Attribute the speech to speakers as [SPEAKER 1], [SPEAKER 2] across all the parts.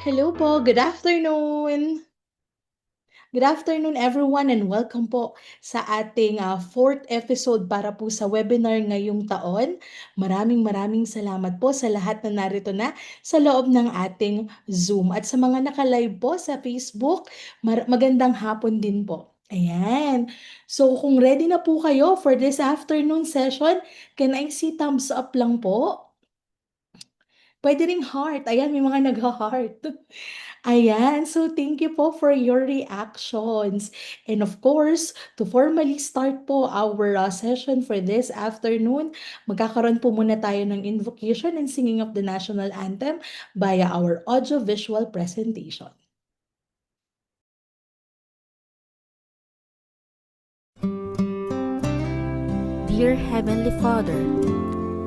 [SPEAKER 1] Hello po, good afternoon. Good afternoon everyone and welcome po sa ating fourth episode para po sa webinar ngayong taon. Maraming salamat po sa lahat na narito na sa loob ng ating Zoom at sa mga naka-live po sa Facebook, magandang hapon din po. Ayan. So kung ready na po kayo for this afternoon session, can I see thumbs up lang po? Pwede ring heart. Ayan, may mga nagha-heart. Ayan, so thank you po for your reactions. And of course, to formally start po our session for this afternoon, magkakaroon po muna tayo ng invocation and singing of the national anthem via our audio-visual presentation.
[SPEAKER 2] Dear Heavenly Father,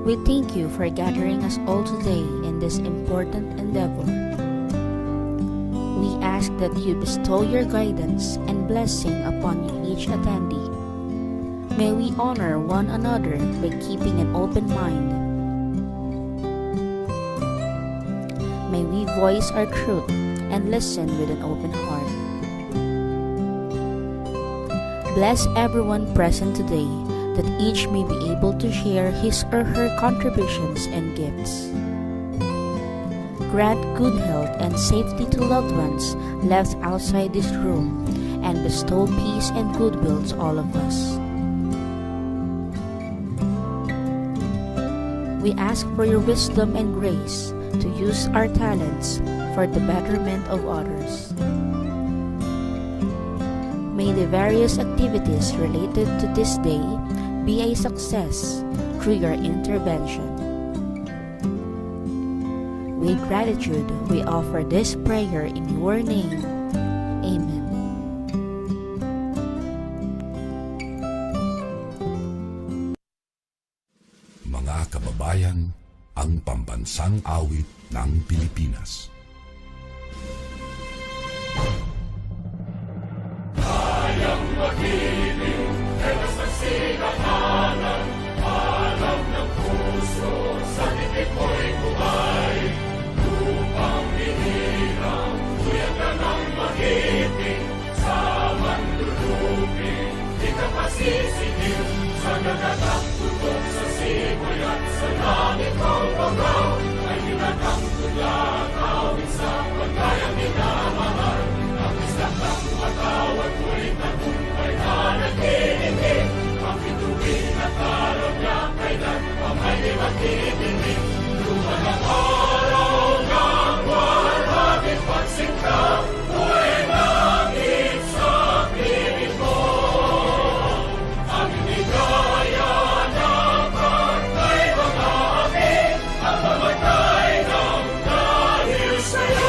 [SPEAKER 2] we thank you for gathering us all today in this important endeavor. We ask that you bestow your guidance and blessing upon each attendee. May we honor one another by keeping an open mind. May we voice our truth and listen with an open heart. Bless everyone present today, that each may be able to share his or her contributions and gifts. Grant good health and safety to loved ones left outside this room, and bestow peace and goodwill to all of us. We ask for your wisdom and grace to use our talents for the betterment of others. May the various activities related to this day be a success through your intervention. With gratitude, we offer this prayer in your name. Amen.
[SPEAKER 3] Mga kababayan, ang pambansang awit ng Pilipinas. Kayang magiliw, ewas ng sigatanan, alam ng puso, sa titik mo'y buhay. Lupang hinirang, tuyag ka ng magiting, sa manlulupin, di ka pasisingil, sa nagatang tutok sa simoy at sa langit ang bagaw, ay hinatang tulad, awit sa pagkayang minamahal. Ang isang ng matawad mo'y tagumpay na naghihingi, ang bituin at araw niya kailan ang may liwatitingin. Luma ng araw ng walhagin pagsingka, mo'y langit sa piling mo. Ang inigaya ng pagkay mga api, ang mamatay ng dahil sa'yo.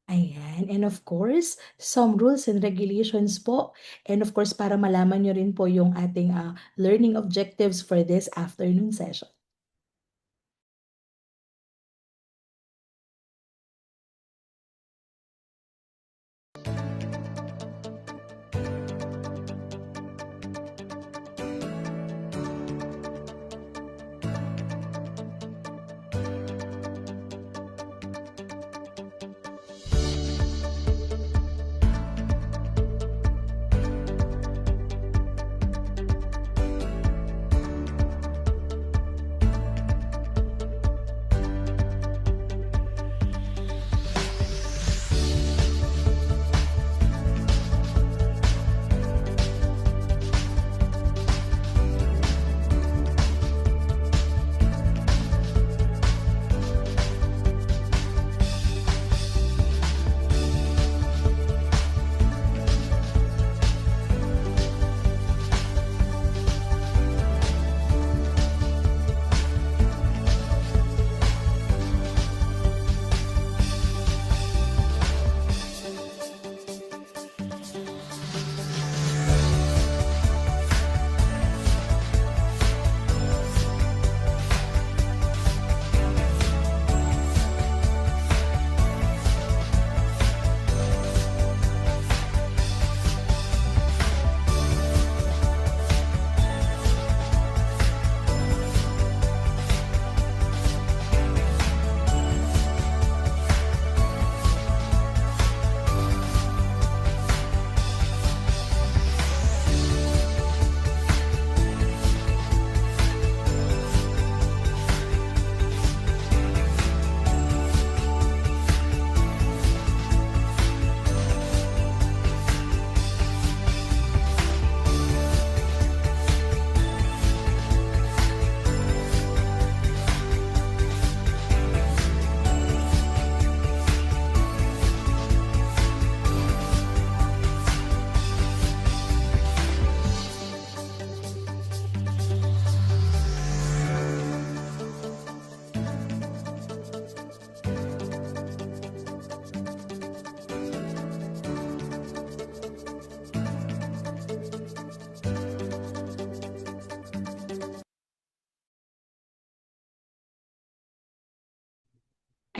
[SPEAKER 1] Ayan. And of course, some rules and regulations po. And of course, para malaman nyo rin po yung ating learning objectives for this afternoon session.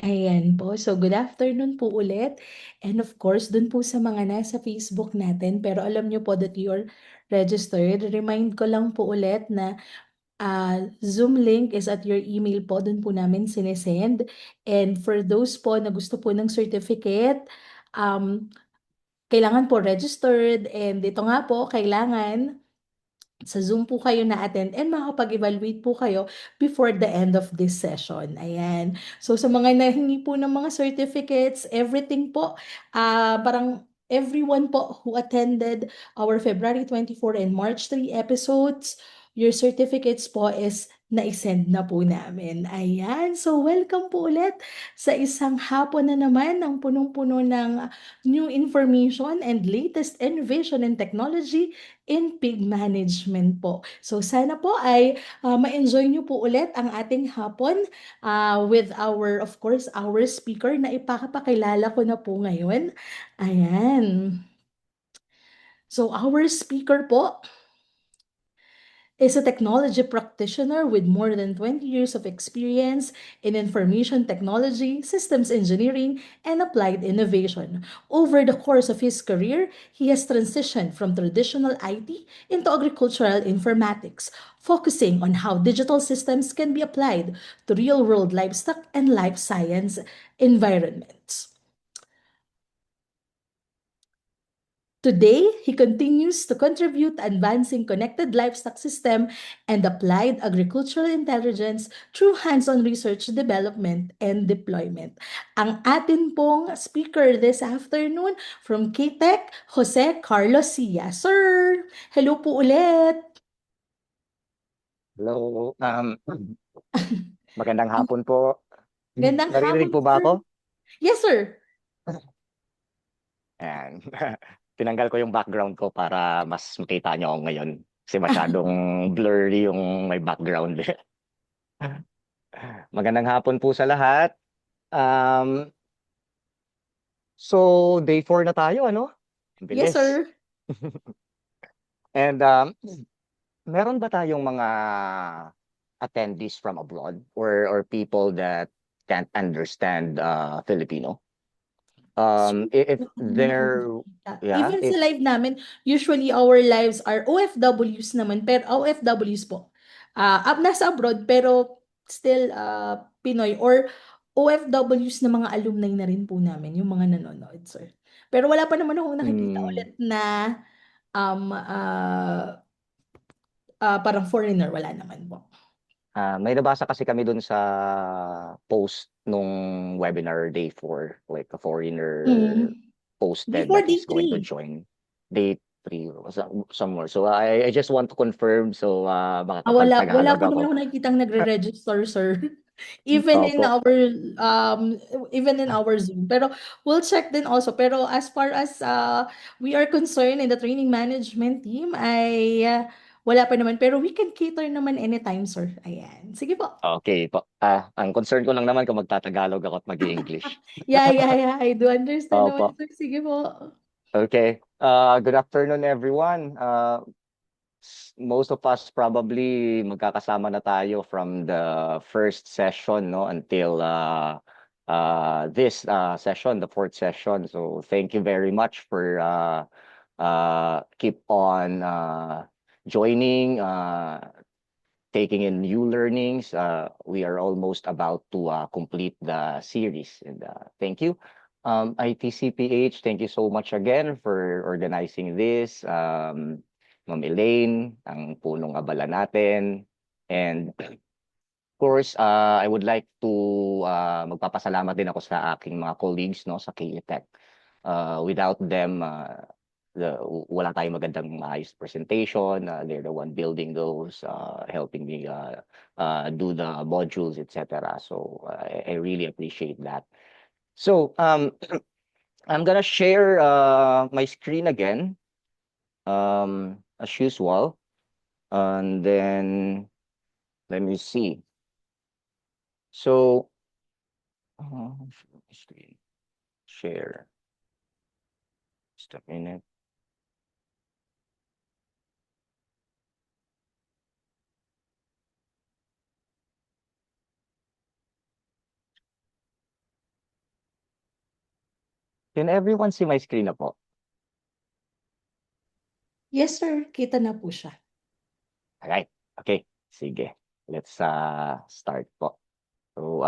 [SPEAKER 1] Ayan po. So, good afternoon po ulit. And of course, dun po sa mga nasa Facebook natin, pero alam nyo po that you're registered. Remind ko lang po ulit na Zoom link is at your email po. Dun po namin sinesend. And for those po na gusto po ng certificate, um, kailangan po registered. And ito nga po, kailangan sa Zoom po kayo na-attend and makapag-evaluate po kayo before the end of this session. Ayan. So sa mga nahingi po ng mga certificates, everything po, parang everyone po who attended our February 24 and March 3 episodes, your certificates po is na-send na po namin. Ayan. So welcome po ulit sa isang hapon na naman ng punong-puno ng new information and latest innovation and technology in pig management po. So sana po ay ma-enjoy nyo po ulit ang ating hapon with our, of course, our speaker na ipapakilala ko na po ngayon. Ayan. So our speaker po is a technology practitioner with more than 20 years of experience in information technology, systems engineering, and applied innovation. Over the course of his career, he has transitioned from traditional IT into agricultural informatics, focusing on how digital systems can be applied to real-world livestock and life science environments. Today, he continues to contribute to advancing connected livestock system and applied agricultural intelligence through hands-on research, development, and deployment. Ang atin pong speaker this afternoon from KTech, Jose Carlos Sia. Sir, hello po ulit.
[SPEAKER 4] Hello, magandang hapon po.
[SPEAKER 1] Gandang
[SPEAKER 4] Naririnig
[SPEAKER 1] hapon,
[SPEAKER 4] po ba
[SPEAKER 1] sir.
[SPEAKER 4] ako?
[SPEAKER 1] Yes, sir.
[SPEAKER 4] Ayan. Tinanggal ko yung background ko para mas makita niyo ako ngayon. Kasi masyadong blurry yung may background. Magandang hapon po sa lahat. Um, so, day 4 na tayo, ano? Ang
[SPEAKER 1] Yes,
[SPEAKER 4] bilis.
[SPEAKER 1] sir.
[SPEAKER 4] And meron ba tayong mga attendees from abroad or people that can't understand Filipino? If they're, yeah,
[SPEAKER 1] Even sa
[SPEAKER 4] if
[SPEAKER 1] live namin, usually our lives are OFWs naman, pero OFWs po. Nasa abroad, pero still Pinoy or OFWs na mga alumni na rin po namin, yung mga nanonood, sir. Pero wala pa naman akong nakikita
[SPEAKER 4] mm,
[SPEAKER 1] ulit na um, parang foreigner, wala naman po.
[SPEAKER 4] may nabasa kasi kami dun sa post nung webinar day 4, like a foreigner
[SPEAKER 1] Mm.
[SPEAKER 4] posted
[SPEAKER 1] Before
[SPEAKER 4] that
[SPEAKER 1] day
[SPEAKER 4] he's going to
[SPEAKER 1] 3.
[SPEAKER 4] join day 3 or somewhere. So I just want to confirm, so
[SPEAKER 1] Wala
[SPEAKER 4] makakapag-Tagalog
[SPEAKER 1] po
[SPEAKER 4] ako.
[SPEAKER 1] naman ako nakikitang nagre-register, sir. Even in
[SPEAKER 4] Opo.
[SPEAKER 1] our um even in our Zoom. Pero we'll check din also. Pero as far as we are concerned in the training management team ay wala pa naman. Pero we can cater naman anytime, sir. Ayan. Sige po.
[SPEAKER 4] Okay po. Ang concern ko lang naman kung magtatagalog ako at mag-i-English.
[SPEAKER 1] Yeah. I do understand naman,
[SPEAKER 4] Opo.
[SPEAKER 1] sir. Sige po.
[SPEAKER 4] Okay. Good afternoon, everyone. Most of us probably magkakasama na tayo from the first session, no, until this session, the fourth session. So thank you very much for keep on joining, taking in new learnings. We are almost about to complete the series, and thank you. ITCPH, thank you so much again for organizing this. Ma'am Elaine, ang punong abala natin. And of course, I would like to magpapasalamat din ako sa aking mga colleagues, no, sa KTech. Without them, wala tayong magandang maayos presentation. They're the one building those, helping me do the modules, etc. So I really appreciate that. So I'm gonna share my screen again, as usual, and then let me see. So screen share. Just a minute. Can everyone see my screen na po?
[SPEAKER 1] Yes, sir. Kita na po siya.
[SPEAKER 4] Alright. Okay. Sige. Let's start po. So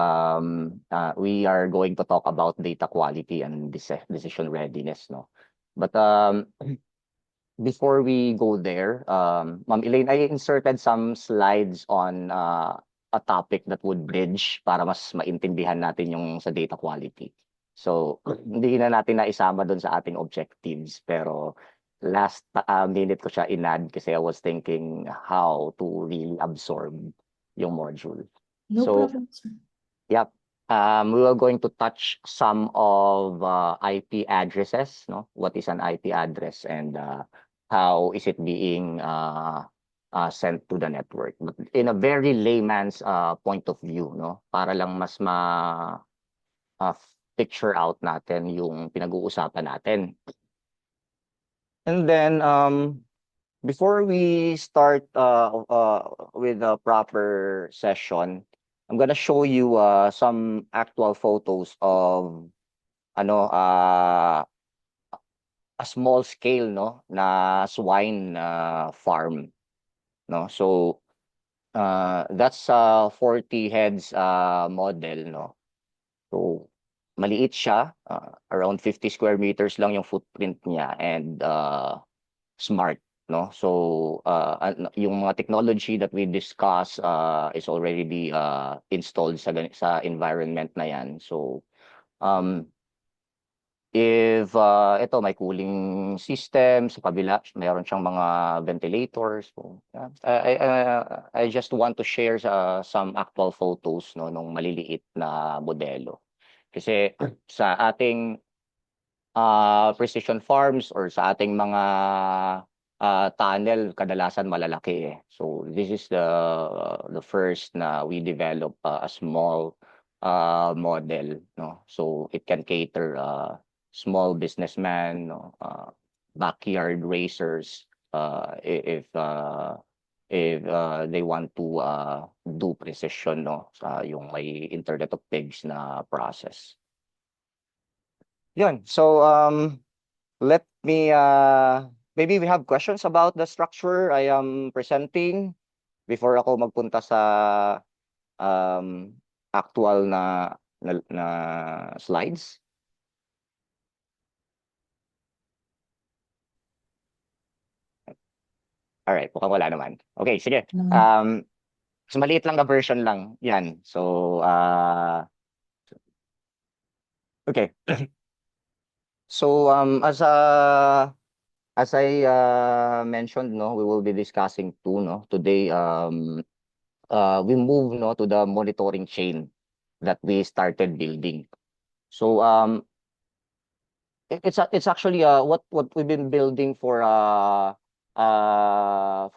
[SPEAKER 4] we are going to talk about data quality and decision readiness, no? But before we go there, Ma'am Elaine, I inserted some slides on a topic that would bridge para mas maintindihan natin yung sa data quality. So, hindi na natin naisama doon sa ating objectives, pero last minute ko siya in-add kasi I was thinking how to really absorb yung module.
[SPEAKER 1] No
[SPEAKER 4] So,
[SPEAKER 1] problem, sir.
[SPEAKER 4] Yep. We are going to touch some of IP addresses, no? What is an IP address and how is it being sent to the network? But in a very layman's point of view, no? Para lang mas picture out natin yung pinag-uusapan natin. And then before we start with a proper session, I'm gonna show you some actual photos of ano a small scale, no, na swine farm, no. So that's 40 heads model, no. So maliit siya, around 50 square meters lang yung footprint niya and smart, no. So yung mga technology that we discuss is already installed sa environment na yan. So if ito may cooling system sa kabila, meron siyang mga ventilators. So yeah. I just want to share some actual photos, no, nung maliliit na modelo. Kasi sa ating precision farms or sa ating mga tunnel, kadalasan malalaki eh. So this is the first na we develop a small model, no. So it can cater small businessman, no, backyard racers if they want to do precision, no, sa yung may Internet of Things na process. Yun. So let me maybe we have questions about the structure I am presenting before ako magpunta sa actual na slides. Alright, mukhang wala naman. Okay, sige. So maliit lang na version lang yan. So okay. So as I mentioned, no, we will be discussing two, no, today. We move, no, to the monitoring chain that we started building. So it's actually what we've been building for a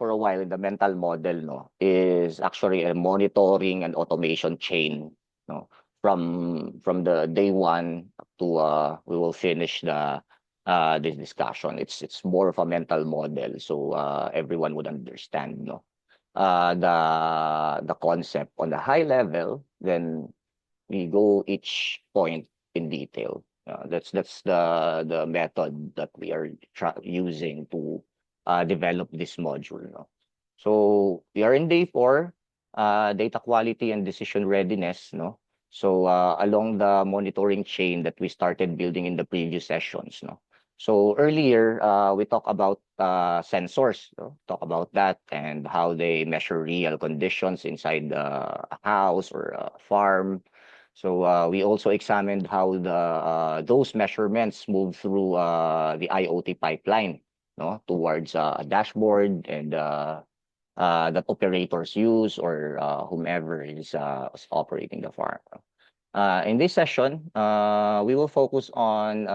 [SPEAKER 4] while in the mental model, no, is actually a monitoring and automation chain, no, from the day one to we will finish this discussion. It's more of a mental model, so everyone would understand, no, the concept on the high level. Then we go each point in detail. That's the method that we are using to develop this module, no. So we are in day 4, data quality and decision readiness, no. So along the monitoring chain that we started building in the previous sessions, no. So earlier we talked about sensors, no? Talk about that and how they measure real conditions inside a house or a farm. So we also examined how those measurements move through the IoT pipeline, no, towards a dashboard and that operators use or whomever is operating the farm. In this session, we will focus on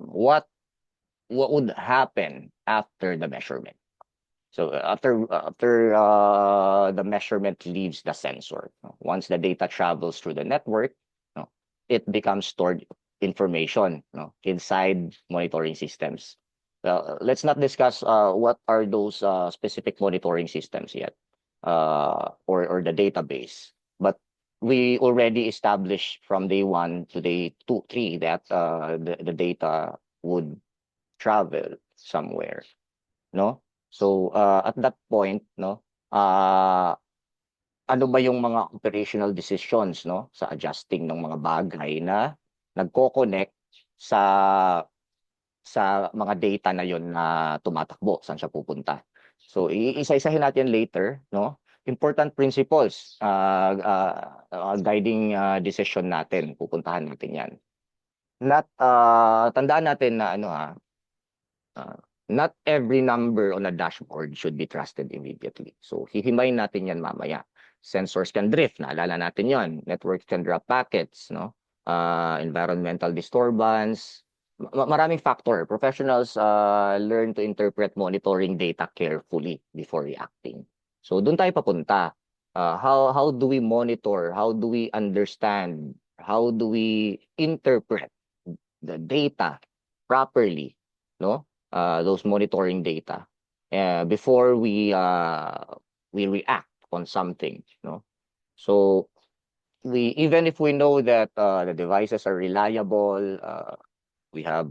[SPEAKER 4] what would happen after the measurement. So after the measurement leaves the sensor, once the data travels through the network, it becomes stored information, inside monitoring systems. Let's not discuss what are those specific monitoring systems yet, or the database. But we already established from day 1 to day 2, 3 that the data would travel somewhere, no? So at that point, no, ano ba yung mga operational decisions, no, sa adjusting ng mga bagay na nagko-connect sa mga data na yon na tumatakbo, saan siya pupunta. So iisa-isahin natin later, no? Important principles, guiding decision natin, pupuntahan natin 'yan. Tandaan natin na ano not every number on a dashboard should be trusted immediately. So hihimayin natin 'yan mamaya. Sensors can drift, naalala natin 'yon. Networks can drop packets, no? Environmental disturbance, maraming factor. Professionals learn to interpret monitoring data carefully before reacting. So doon tayo papunta. How do we monitor? How do we understand? How do we interpret the data properly, no? Those monitoring data before we react on something, no? So even if we know that the devices are reliable, we have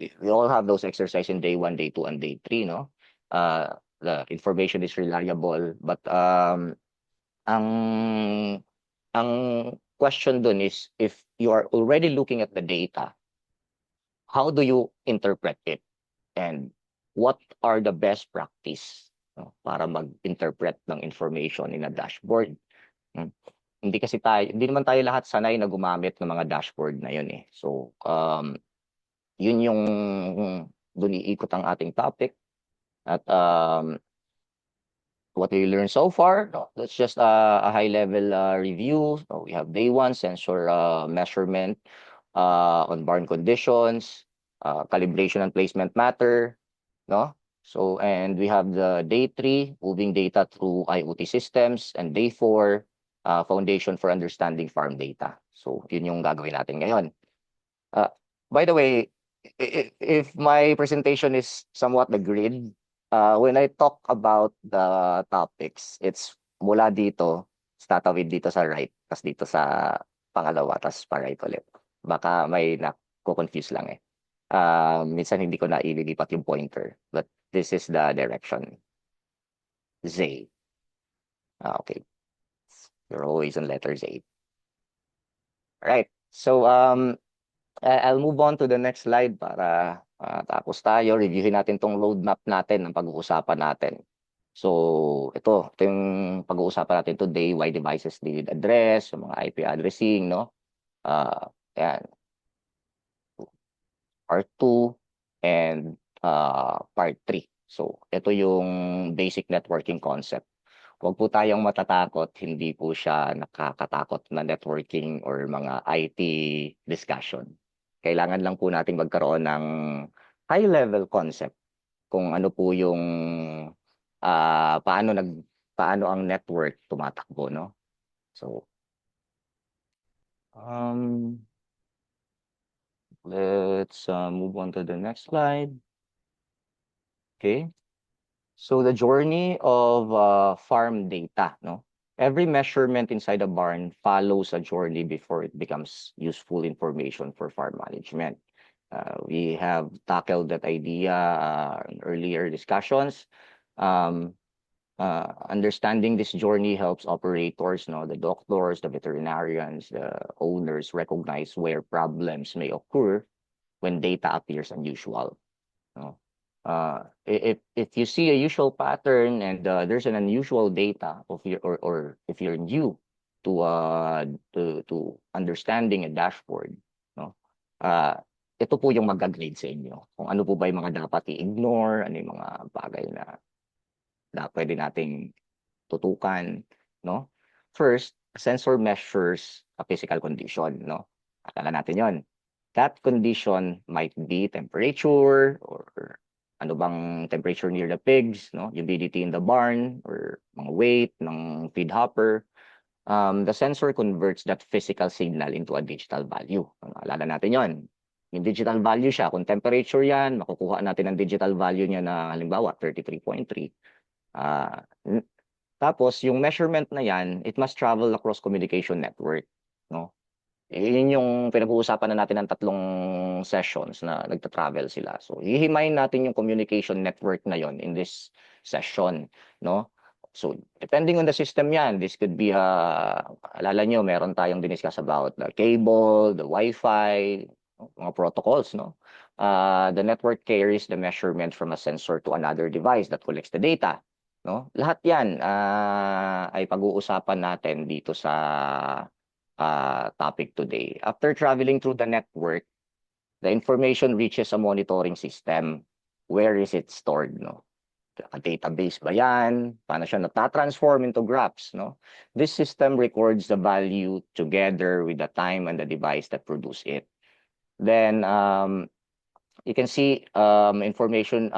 [SPEAKER 4] we all have those exercise in day 1, day 2, and day 3, no? The information is reliable, but ang ang question dun is if you are already looking at the data, how do you interpret it? And what are the best practice, no, para mag-interpret ng information in a dashboard? Hmm. Hindi naman tayo lahat sanay na gumamit ng mga dashboard na yun eh. So, yun yung dun iikot ang ating topic. At what we learned so far, no, that's just a high-level review. So we have day 1, sensor measurement on barn conditions, calibration and placement matter, no? So, and we have the day 3, moving data through IoT systems, and day 4, foundation for understanding farm data. So, yun yung gagawin natin ngayon. By the way, if my presentation is somewhat the grid, when I talk about the topics, it's mula dito, tatawid dito sa right, tas dito sa pangalawa, tas pa right ulit. Baka may nako-confuse lang eh. Minsan hindi ko na ililipat yung pointer, but this is the direction. Z. Okay. You're always on letter Z. Right. So I'll move on to the next slide para tapos tayo. Reviewin natin tong roadmap natin ng pag-uusapan natin. So ito yung pag-uusapan natin today, why devices need address, yung mga IP addressing, no? Yan. Part 2 and part 3. So ito yung basic networking concept. Huwag po tayong matatakot, hindi po siya nakakatakot na networking or mga IT discussion. Kailangan lang po nating magkaroon ng high-level concept kung ano po yung paano ang network tumatakbo, no? So let's move on to the next slide. Okay. So the journey of farm data, no? Every measurement inside a barn follows a journey before it becomes useful information for farm management. We have tackled that idea in earlier discussions. Understanding this journey helps operators, no, the doctors, the veterinarians, the owners recognize where problems may occur when data appears unusual. No? If you see a usual pattern and there's an unusual data of your or if you're new to understanding a dashboard, no, ito po yung mag-guide sa inyo kung ano po ba yung mga dapat i-ignore, ano yung mga bagay na pwede nating tutukan, no? First, sensor measures a physical condition, no? Akala natin yon. That condition might be temperature or ano bang temperature near the pigs, no? Humidity in the barn or mga weight ng feed hopper. The sensor converts that physical signal into a digital value. Alala natin yon. Yung digital value siya, kung temperature yan, makukuha natin ang digital value niya na halimbawa 33.3. Tapos yung measurement na yan, it must travel across communication network, no? Yun yung pinag-uusapan na natin ng tatlong sessions na nagta-travel sila. So, hihimayin natin yung communication network na yon in this session, no? So, depending on the system yan, this could be, alala nyo, meron tayong diniscuss about the cable, the Wi-Fi, mga protocols, no? The network carries the measurement from a sensor to another device that collects the data, no? Lahat yan ay pag-uusapan natin dito sa topic today. After traveling through the network, the information reaches a monitoring system. Where is it stored, no? A database ba yan? Paano siya nata-transform into graphs, no? This system records the value together with the time and the device that produce it. Then, you can see information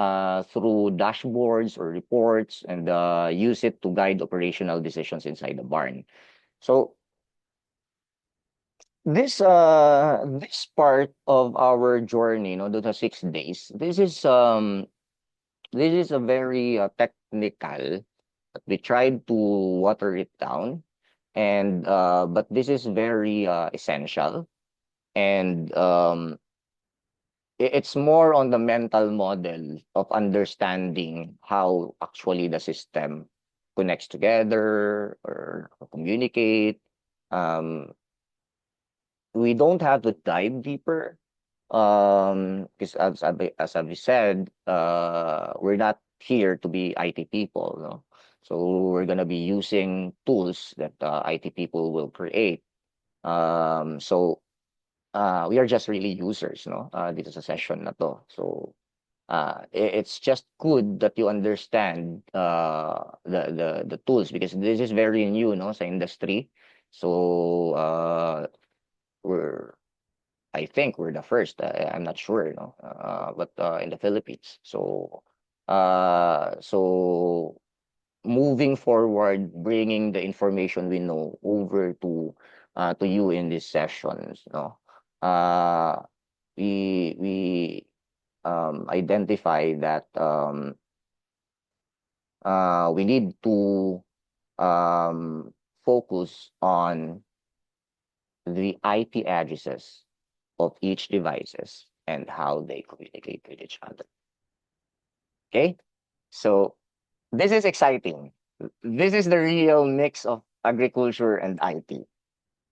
[SPEAKER 4] through dashboards or reports and use it to guide operational decisions inside the barn. So, this part of our journey, no, to the 6 days, this is a very technical, but we tried to water it down, and but this is very essential, and it's more on the mental model of understanding how actually the system connects together or communicate. Um, we don't have to dive deeper because as I've said, we're not here to be IT people, no? So we're gonna be using tools that IT people will create. So we are just really users, no? Dito sa session na to. So it's just good that you understand the tools because this is very new, no, sa industry. So we're I think we're the first. I'm not sure, you know, but in the Philippines. So, so moving forward, bringing the information we know over to you in these sessions, no, uh, we identify that we need to focus on the IP addresses of each devices and how they communicate with each other. Okay, so this is exciting. This is the real mix of agriculture and IT.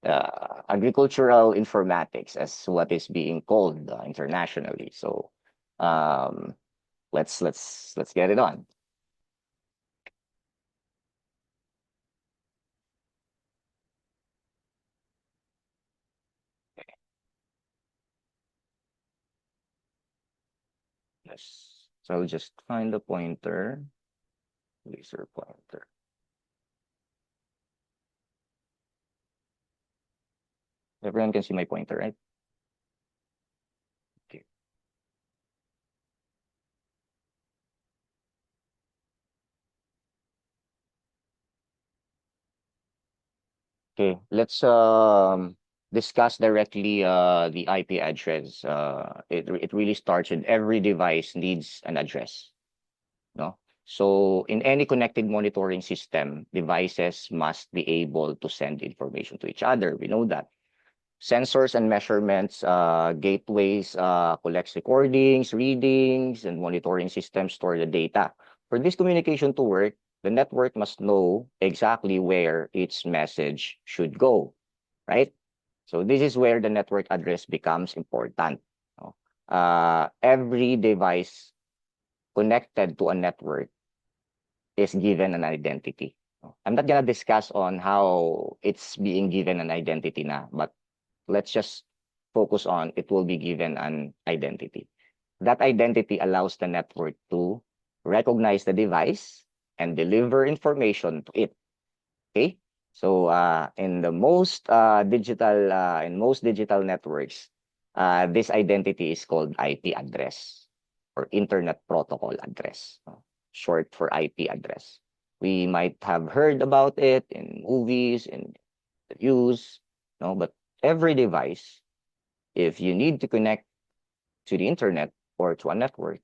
[SPEAKER 4] Agricultural informatics, as what is being called internationally. So let's get it on. Yes. So I'll just find the pointer, laser pointer. Everyone can see my pointer, right? Okay. Okay, let's discuss directly the IP address. It really starts with every device needs an address, no? So in any connected monitoring system, devices must be able to send information to each other. We know that. Sensors and measurements, gateways collects recordings, readings, and monitoring systems store the data. For this communication to work, the network must know exactly where its message should go, right? So this is where the network address becomes important, no? Every device connected to a network is given an identity, no? I'm not gonna discuss on how it's being given an identity na, but let's just focus on it will be given an identity. That identity allows the network to recognize the device and deliver information to it. Okay? So in most digital networks, this identity is called IP address or Internet Protocol address, short for IP address. We might have heard about it in movies, in reviews, no, but every device, if you need to connect to the internet or to a network,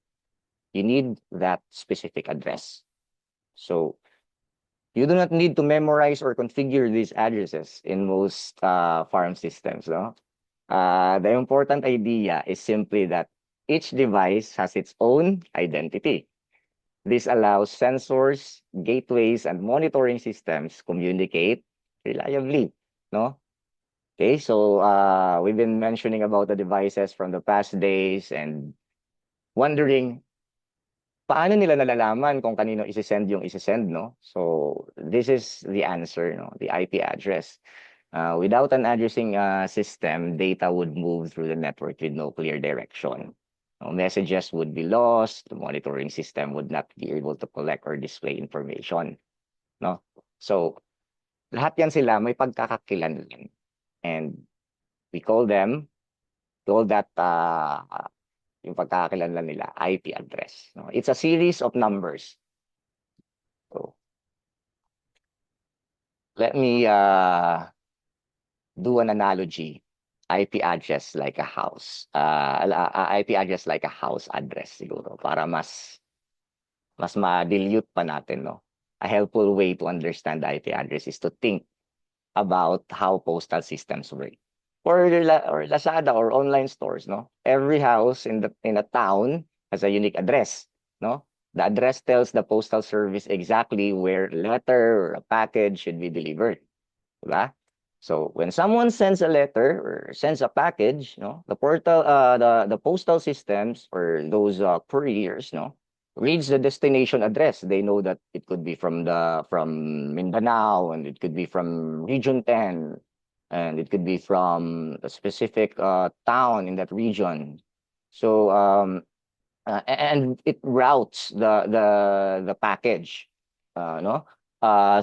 [SPEAKER 4] you need that specific address. So You do not need to memorize or configure these addresses in most farm systems, no? The important idea is simply that each device has its own identity. This allows sensors, gateways, and monitoring systems communicate reliably, no? Okay, so we've been mentioning about the devices from the past days and wondering paano nila nalalaman kung kanino isi-send yung isi-send, no? So this is the answer, no? The IP address. Without an addressing system, data would move through the network with no clear direction. Messages would be lost, the monitoring system would not be able to collect or display information, no? So lahat yan sila may pagkakakilanlan. And we call that yung pagkakakilanlan nila IP address, no? It's a series of numbers. So let me do an analogy. IP address like a house. IP address like a house address siguro para mas ma-dilute pa natin, no? A helpful way to understand the IP address is to think about how postal systems work. Or Lazada or online stores, no? Every house in a town has a unique address, no? The address tells the postal service exactly where a letter or a package should be delivered. Diba? So when someone sends a letter or sends a package, no, the postal systems or those couriers, no, reads the destination address. They know that it could be from Mindanao, and it could be from Region 10, and it could be from a specific town in that region. So and it routes the package, no,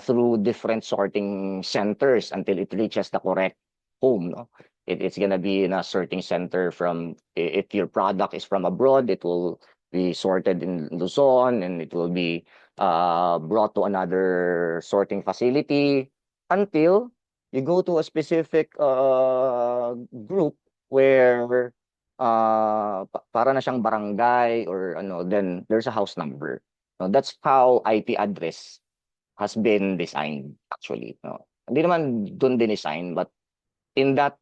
[SPEAKER 4] through different sorting centers until it reaches the correct home, no. It's gonna be in a sorting center from, if your product is from abroad, it will be sorted in Luzon, and it will be brought to another sorting facility until you go to a specific group where para na siyang barangay or ano, then there's a house number. No, that's how IP address has been designed actually, no. Hindi naman doon din-design, but in that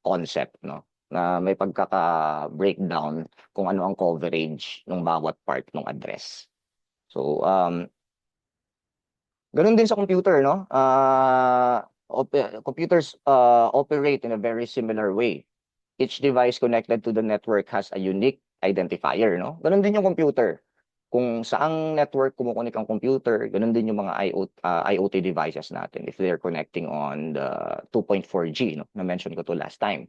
[SPEAKER 4] concept, no, na may pagkaka-breakdown kung ano ang coverage ng bawat part ng address. So ganun din sa computer, no? Computers operate in a very similar way. Each device connected to the network has a unique identifier, no? Ganun din yung computer. Kung saang network kumukonek ang computer, ganun din yung mga IoT devices natin if they're connecting on the 2.4G, no? Na-mention ko to last time,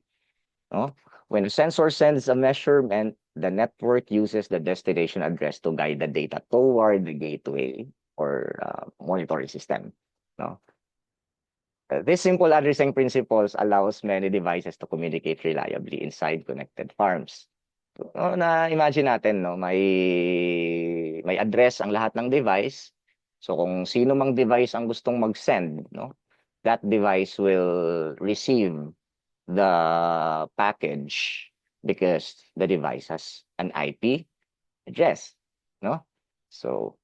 [SPEAKER 4] no? When a sensor sends a measurement, the network uses the destination address to guide the data toward the gateway or monitoring system, no? This simple addressing principles allows many devices to communicate reliably inside connected farms. So, na-imagine natin, no, may address ang lahat ng device. So kung sino mang device ang gustong mag-send, no, that device will receive the package because the device has an IP address, no? So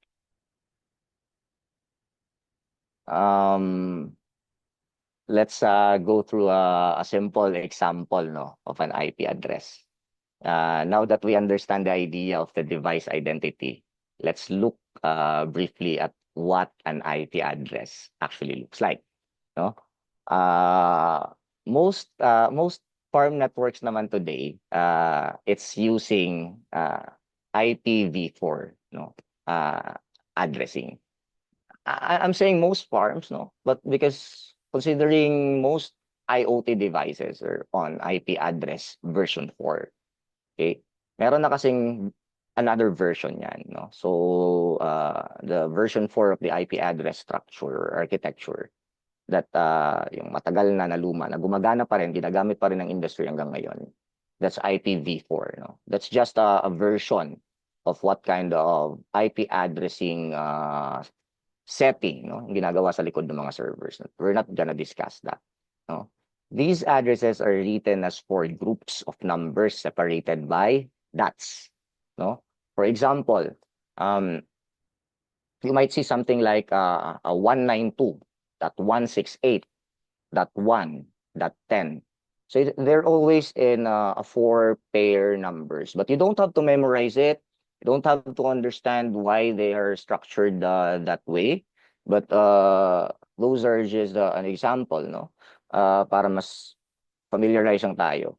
[SPEAKER 4] let's go through a simple example, no, of an IP address. Now that we understand the idea of the device identity, let's look briefly at what an IP address actually looks like, no? Most farm networks naman today, it's using IPv4, no, addressing. I'm saying most farms, no, but because considering most IoT devices are on IP address version 4. Okay? Meron na kasing another version yan, no? So the version 4 of the IP address structure or architecture that yung matagal na luma na gumagana pa rin, ginagamit pa rin ng industry hanggang ngayon. That's IPv4, no? That's just a version of what kind of IP addressing setting, no, ginagawa sa likod ng mga servers. We're not gonna discuss that, no. These addresses are written as 4 groups of numbers separated by dots, no. For example, you might see something like a 192.168.1.10. So they're always in a four pair numbers, but you don't have to memorize it. You don't have to understand why they are structured that way. But those are just an example, no? Para mas familiarize lang tayo.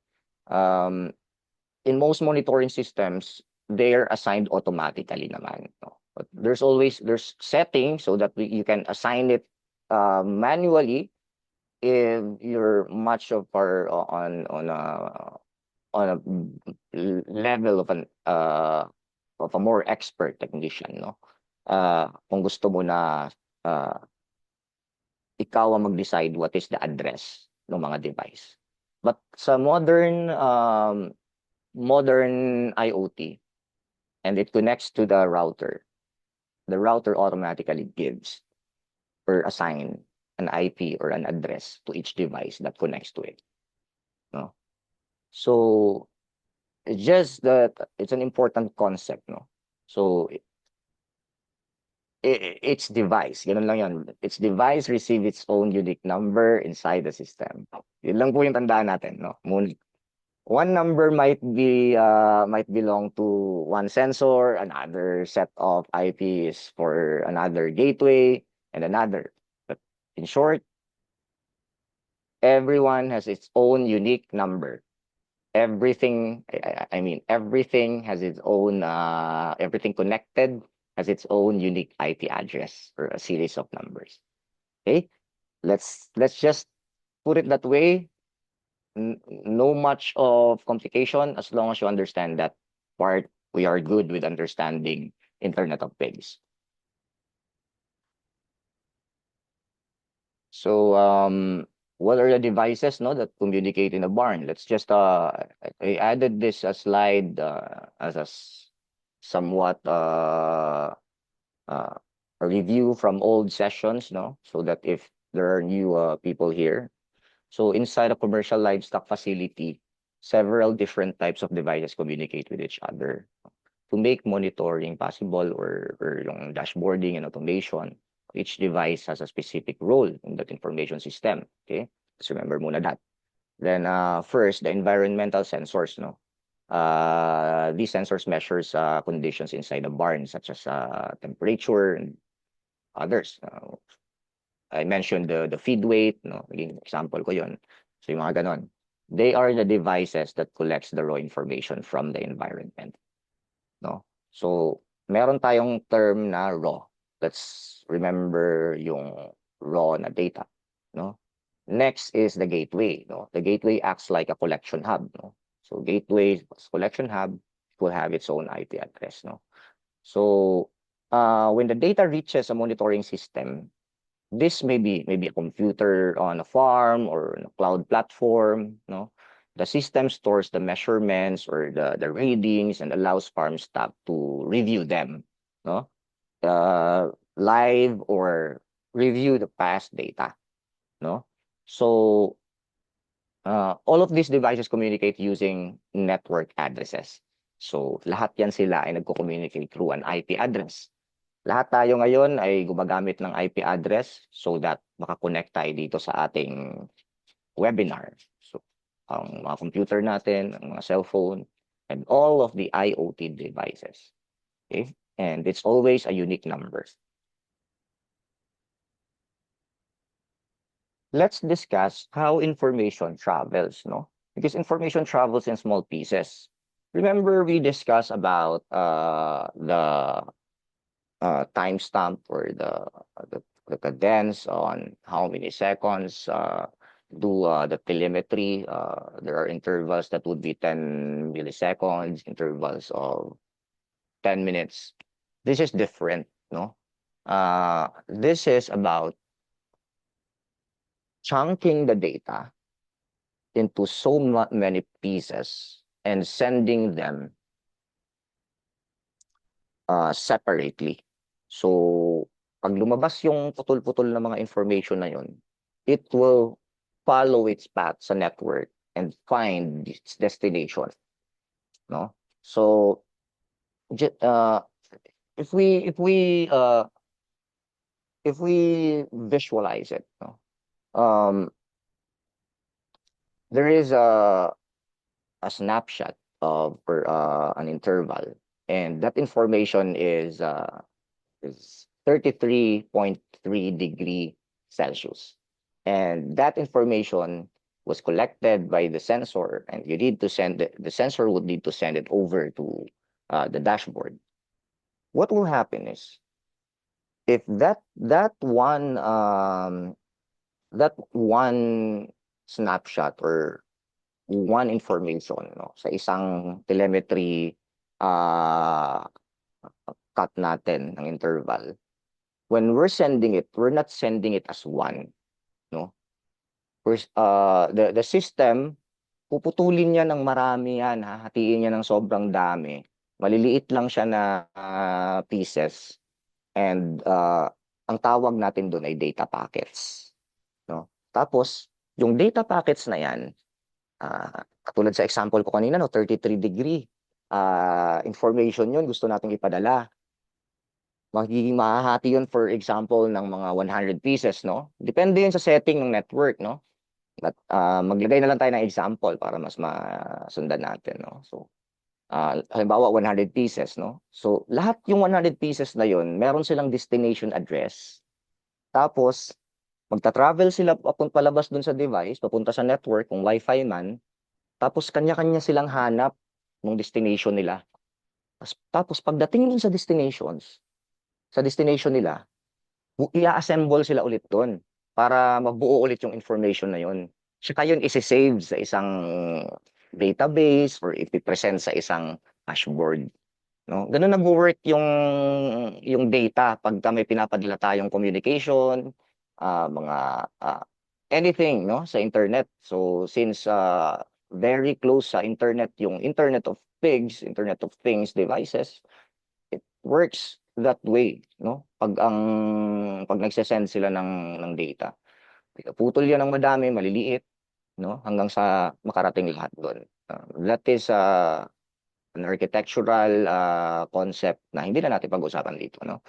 [SPEAKER 4] In most monitoring systems, they're assigned automatically naman, no? But there's settings so that you can assign it manually if you're much of our on a level of a more expert technician, no? Kung gusto mo na uh, ikaw ang mag-decide what is the address ng mga device. But sa modern IoT, and it connects to the router automatically gives or assign an IP or an address to each device that connects to it. No? So it's just that it's an important concept, no? So its device, ganun lang yan. Its device receive its own unique number inside the system. Yun lang po yung tandaan natin, no? One number might belong to one sensor, another set of IPs for another gateway, and another. But in short, everyone has its own unique number. Everything, I mean, everything has its own, everything connected has its own unique IP address or a series of numbers. Okay, let's just put it that way. No much of complication as long as you understand that part. We are good with understanding Internet of Things. So what are the devices, no, that communicate in a barn? Let's just I added this slide as a somewhat a review from old sessions, no, so that if there are new people here. So inside a commercial livestock facility, several different types of devices communicate with each other to make monitoring possible, or yung dashboarding and automation. Each device has a specific role in that information system. Okay, so remember muna that. Then first, the environmental sensors, no. These sensors measures conditions inside the barn, such as temperature and others. I mentioned the feed weight, no, naging example ko yon. So yung mga ganon. They are the devices that collects the raw information from the environment, no? So meron tayong term na raw. Let's remember yung raw na data, no? Next is the gateway, no? The gateway acts like a collection hub, no? So gateway collection hub will have its own IP address, no? So when the data reaches a monitoring system, this may be maybe a computer on a farm or on a cloud platform, no? The system stores the measurements or the readings and allows farm staff to review them, no? Live or review the past data, no? So all of these devices communicate using network addresses. So lahat yan sila ay nagko-communicate through an IP address. Lahat tayo ngayon ay gumagamit ng IP address so that makakonect tayo dito sa ating webinar. So, ang mga computer natin, ang mga cellphone, and all of the IoT devices. Okay? And it's always a unique number. Let's discuss how information travels, no? Because information travels in small pieces. Remember we discussed about the timestamp or the cadence on how many seconds do the telemetry. There are intervals that would be 10 milliseconds, intervals of 10 minutes. This is different, no? This is about chunking the data into so many pieces and sending them separately. So, pag lumabas yung putol-putol na mga information na yun, it will follow its path sa network and find its destination, no? So, if we if we visualize it, no, um, there is a snapshot of an interval, and that information is 33.3 degrees Celsius. And that information was collected by the sensor, and you need to send the sensor would need to send it over to the dashboard. What will happen is if that one snapshot or one information, no, sa isang telemetry uh, cut natin ng interval, when we're sending it, we're not sending it as one, no? The system, puputulin niya ng marami yan, hahatiin niya ng sobrang dami. Maliliit lang siya na pieces, and ang tawag natin doon ay data packets, no? Tapos, yung data packets na yan, katulad sa example ko kanina, no, 33 degree information yun, gusto nating ipadala. Magiging mahahati yun, for example, ng mga 100 pieces, no? Depende yun sa setting ng network, no? But maglagay na lang tayo ng example para mas masundan natin, no? So, halimbawa 100 pieces, no? So, lahat yung 100 pieces na yun, meron silang destination address. Tapos, magta-travel sila palabas dun sa device, papunta sa network, kung Wi-Fi man, tapos kanya-kanya silang hanap ng destination nila. Tapos pagdating dun sa destination nila, i-assemble sila ulit doon para mabuo ulit yung information na yun. Saka yun isi-save sa isang database or ipipresent sa isang dashboard. No? Ganun nag-work yung data pag may pinapadala tayong communication, mga anything, no, sa internet. So since very close sa internet yung Internet of Things, Internet of Things devices, it works that way, no? Pag nagse-send sila ng data, putol yan ng madami, maliliit, no? Hanggang sa makarating lahat doon. That is an architectural concept na hindi na natin pag-usapan dito, no?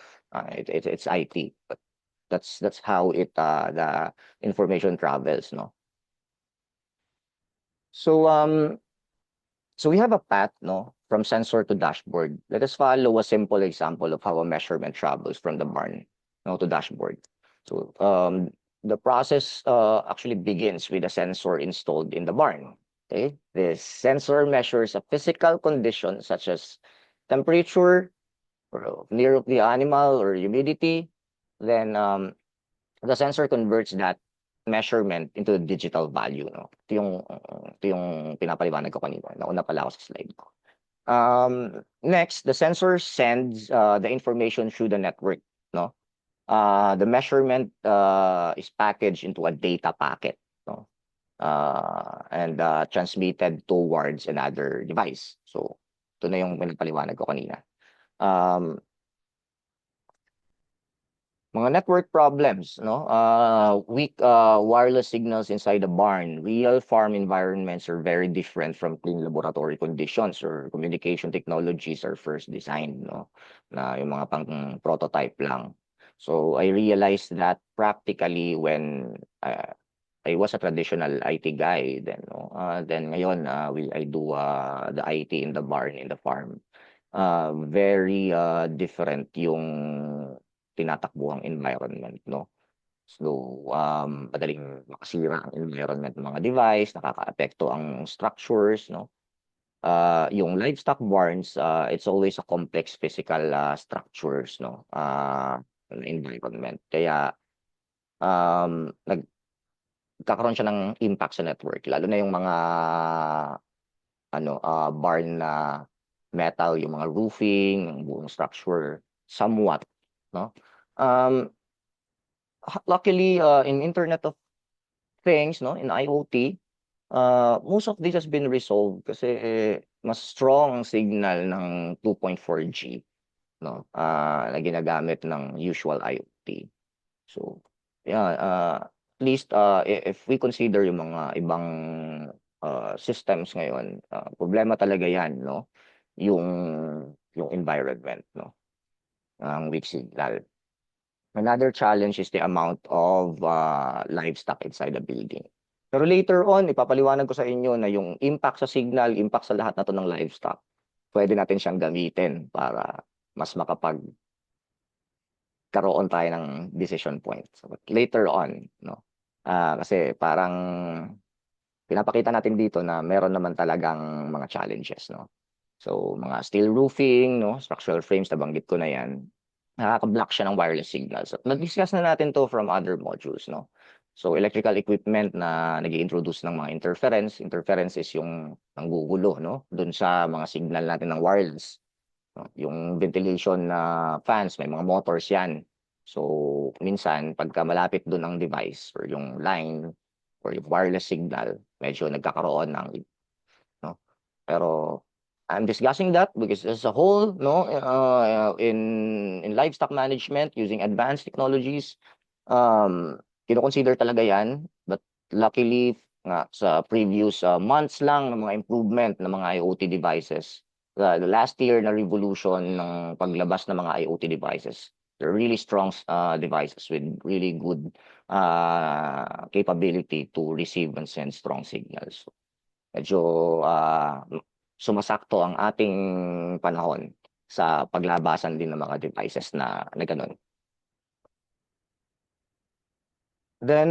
[SPEAKER 4] It's IT, but that's how the information travels, no? So we have a path, no, from sensor to dashboard. Let us follow a simple example of how a measurement travels from the barn, no, to dashboard. So the process actually begins with a sensor installed in the barn. Okay, this sensor measures a physical condition such as temperature or near of the animal or humidity. Then the sensor converts that measurement into a digital value, no? Ito yung pinapaliwanag ko kanina. Nauna pala ako sa slide ko. Next, the sensor sends the information through the network, no? The measurement is packaged into a data packet, no? And transmitted towards another device. So, ito na yung pinapaliwanag ko kanina. Mga network problems, no? Weak wireless signals inside the barn. Real farm environments are very different from clean laboratory conditions, or communication technologies are first designed, no? Na yung mga pang prototype lang. So I realized that practically when I was a traditional IT guy then, no? Then ngayon I do the IT in the barn, in the farm. Very different yung tinatakbuhang environment, no? So, madaling makasira ang environment ng mga device, nakakaapekto ang structures, no? Yung livestock barns, it's always a complex physical structures, no? Environment. Kaya, nagkakaroon siya ng impact sa network, lalo na yung mga barn na metal, yung mga roofing, yung buong structure, somewhat, no? Luckily, in Internet of Things, no, in IoT, most of this has been resolved kasi mas strong ang signal ng 2.4G, no, na ginagamit ng usual IoT. So, yeah, at least if we consider yung mga ibang systems ngayon, problema talaga yan, no, yung environment, no, ang weak signal. Another challenge is the amount of livestock inside the building. Pero later on, ipapaliwanag ko sa inyo na yung impact sa signal, impact sa lahat na to ng livestock, pwede natin siyang gamitin para mas makapagkaroon tayo ng decision points. But later on, no? Kasi parang pinapakita natin dito na meron naman talagang mga challenges, no? So, mga steel roofing, no? Structural frames, nabanggit ko na yan. Nakaka-block siya ng wireless signals. So, na-discuss na natin to from other modules, no? So, electrical equipment na nag-i-introduce ng mga interference. Interference is yung nanggugulo, no? Dun sa mga signal natin ng wireless. No? Yung ventilation na fans, may mga motors yan. So, minsan, pagka malapit dun ang device or yung line or yung wireless signal, medyo nagkakaroon ng, no? Pero I'm discussing that because as a whole, no, in livestock management using advanced technologies, kino-consider talaga yan. But luckily, nga, sa previous months lang ng mga improvement ng mga IoT devices, the last year na revolution ng paglabas ng mga IoT devices, they're really strong devices with really good capability to receive and send strong signals. So, medyo sumasakto ang ating panahon sa paglabasan din ng mga devices na gano'n. Then,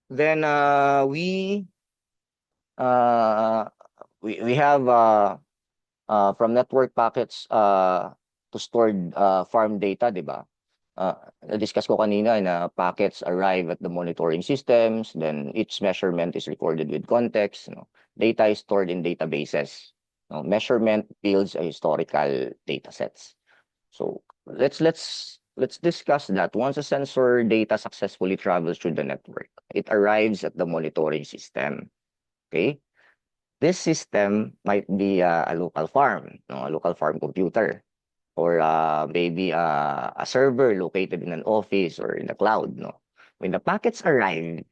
[SPEAKER 4] then we have from network packets to stored farm data, di ba? Na-discuss ko kanina na packets arrive at the monitoring systems, then each measurement is recorded with context. No? Data is stored in databases. No? Measurement builds a historical data sets. So let's discuss that. Once a sensor data successfully travels through the network, it arrives at the monitoring system. Okay? This system might be a local farm, no? A local farm computer, or maybe a server located in an office or in the cloud. No? When the packets arrive,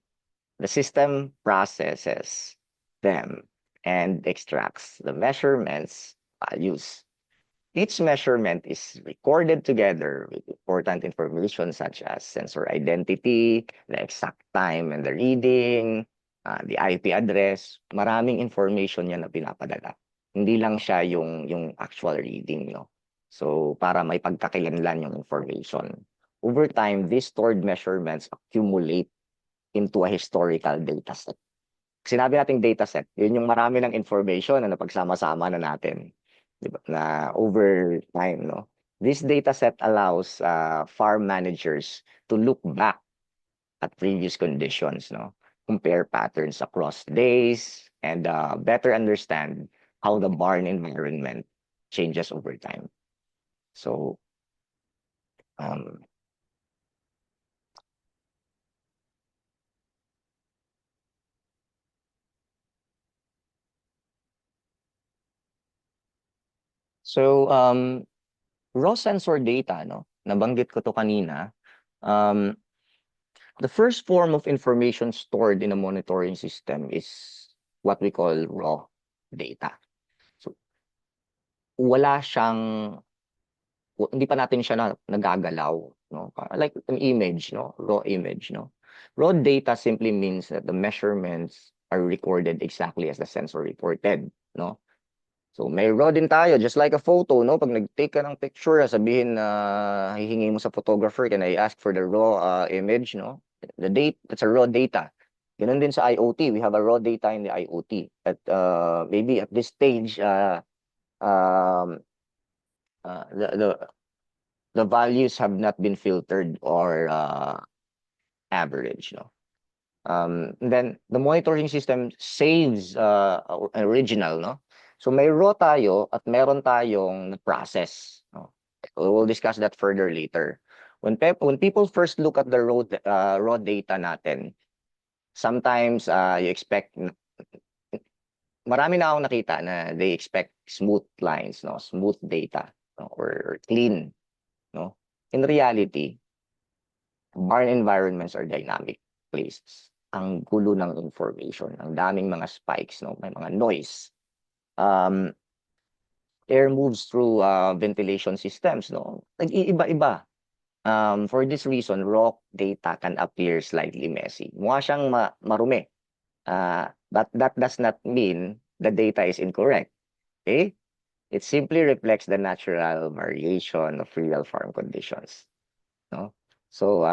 [SPEAKER 4] the system processes them and extracts the measurements values. Each measurement is recorded together with important information such as sensor identity, the exact time and the reading, the IP address. Maraming information yan na pinapadala. Hindi lang siya yung actual reading, no? So, para may pagkakilanlan yung information. Over time, these stored measurements accumulate into a historical data set. Sinabi nating data set, yun yung marami ng information na napagsama-sama na natin. Diba? Na over time, no? This data set allows farm managers to look back at previous conditions, no? Compare patterns across days, and better understand how the barn environment changes over time. So, raw sensor data, no? Nabanggit ko to kanina. The first form of information stored in a monitoring system is what we call raw data. So, wala siyang, hindi pa natin siya nagagalaw, no? Like an image, no? Raw image, no? Raw data simply means that the measurements are recorded exactly as the sensor reported, no? So may raw din tayo, just like a photo, no? Pag nag-take ka ng picture, sabihin na hihingi mo sa photographer, can I ask for the raw image, no? The date, that's a raw data. Ganun din sa IoT, we have a raw data in the IoT. At maybe at this stage, the values have not been filtered or average, no? Then the monitoring system saves original, no? So may raw tayo at meron tayong process, no? We'll discuss that further later. When people first look at the raw data natin, sometimes you expect, marami na akong nakita na they expect smooth lines, no? Smooth data, no? Or clean, no? In reality, barn environments are dynamic places. Ang gulo ng information, ang daming mga spikes, no? May mga noise. air moves through ventilation systems, no? Nag-iiba-iba. For this reason, raw data can appear slightly messy. Mukha siyang marumi. But that does not mean the data is incorrect. Okay? It simply reflects the natural variation of real farm conditions. No? So,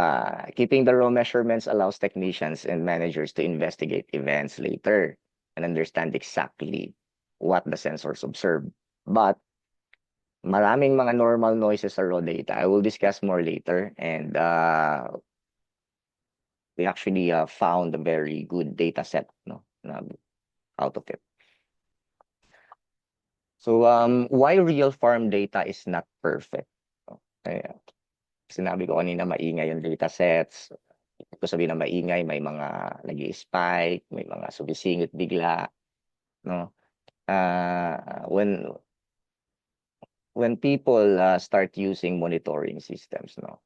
[SPEAKER 4] keeping the raw measurements allows technicians and managers to investigate events later and understand exactly what the sensors observe. But maraming mga normal noises sa raw data. I will discuss more later, and we actually found a very good data set, no, out of it. So, why real farm data is not perfect? No? Sinabi ko kanina maingay yung data sets. Ibig ko sabihin na maingay, may mga nag-i-spike, may mga sumisingit bigla, no? When people start using monitoring systems, no?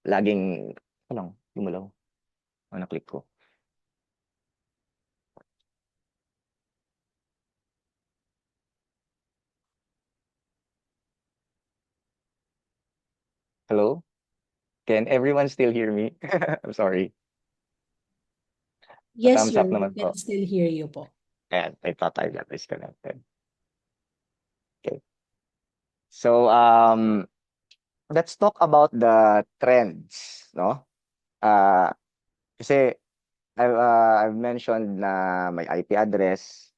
[SPEAKER 4] Laging ano, gumalaw. Ano click ko? Hello? Can everyone still hear me? I'm sorry.
[SPEAKER 1] Yes,
[SPEAKER 4] Thumbs
[SPEAKER 1] sir.
[SPEAKER 4] up
[SPEAKER 1] We
[SPEAKER 4] naman
[SPEAKER 1] can
[SPEAKER 4] po.
[SPEAKER 1] still hear you po.
[SPEAKER 4] And I thought I got disconnected. Okay. So, let's talk about the trends, no? Kasi I've mentioned na may IP address,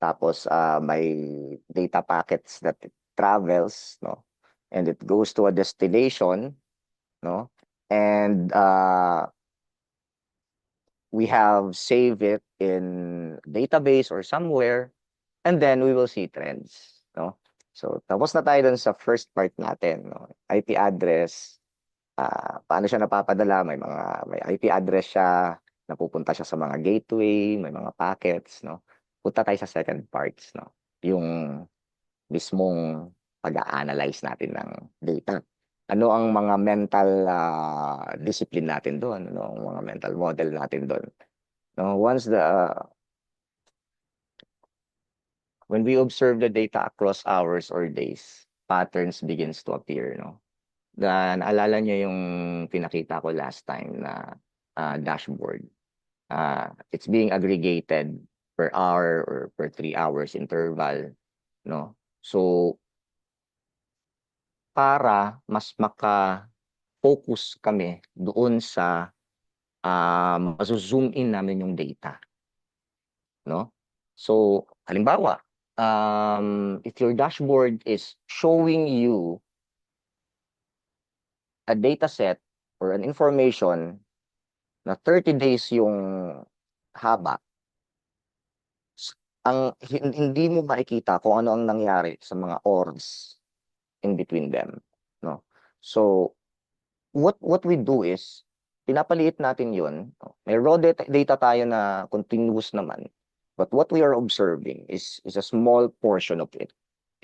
[SPEAKER 4] tapos may data packets that it travels, no? And it goes to a destination, no? And we have saved it in database or somewhere, and then we will see trends, no? So, tapos na tayo dun sa first part natin, no? IP address, paano siya napapadala, may IP address siya, napupunta siya sa mga gateway, may mga packets, no? Punta tayo sa second parts, no? Yung mismong pag-a-analyze natin ng data. Ano ang mga mental discipline natin doon, ano ang mga mental model natin doon. No, when we observe the data across hours or days, patterns begins to appear, no? Naalala niyo yung pinakita ko last time na dashboard. It's being aggregated per hour or per 3 hours interval, no? So, para mas maka-focus kami doon sa mazo-zoom in namin yung data, no? So, halimbawa, if your dashboard is showing you a data set or an information na 30 days yung haba, hindi mo makikita kung ano ang nangyari sa mga orbs in between them, no? So, what we do is pinapaliit natin 'yon. May raw data tayo na continuous naman. But what we are observing is a small portion of it.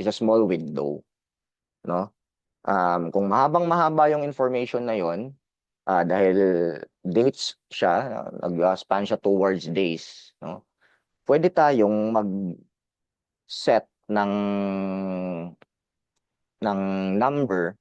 [SPEAKER 4] Is a small window, no? Kung mahabang-mahaba yung information na 'yon, dahil dates siya, nag-span siya towards days, no? Pwede tayong mag-set ng number,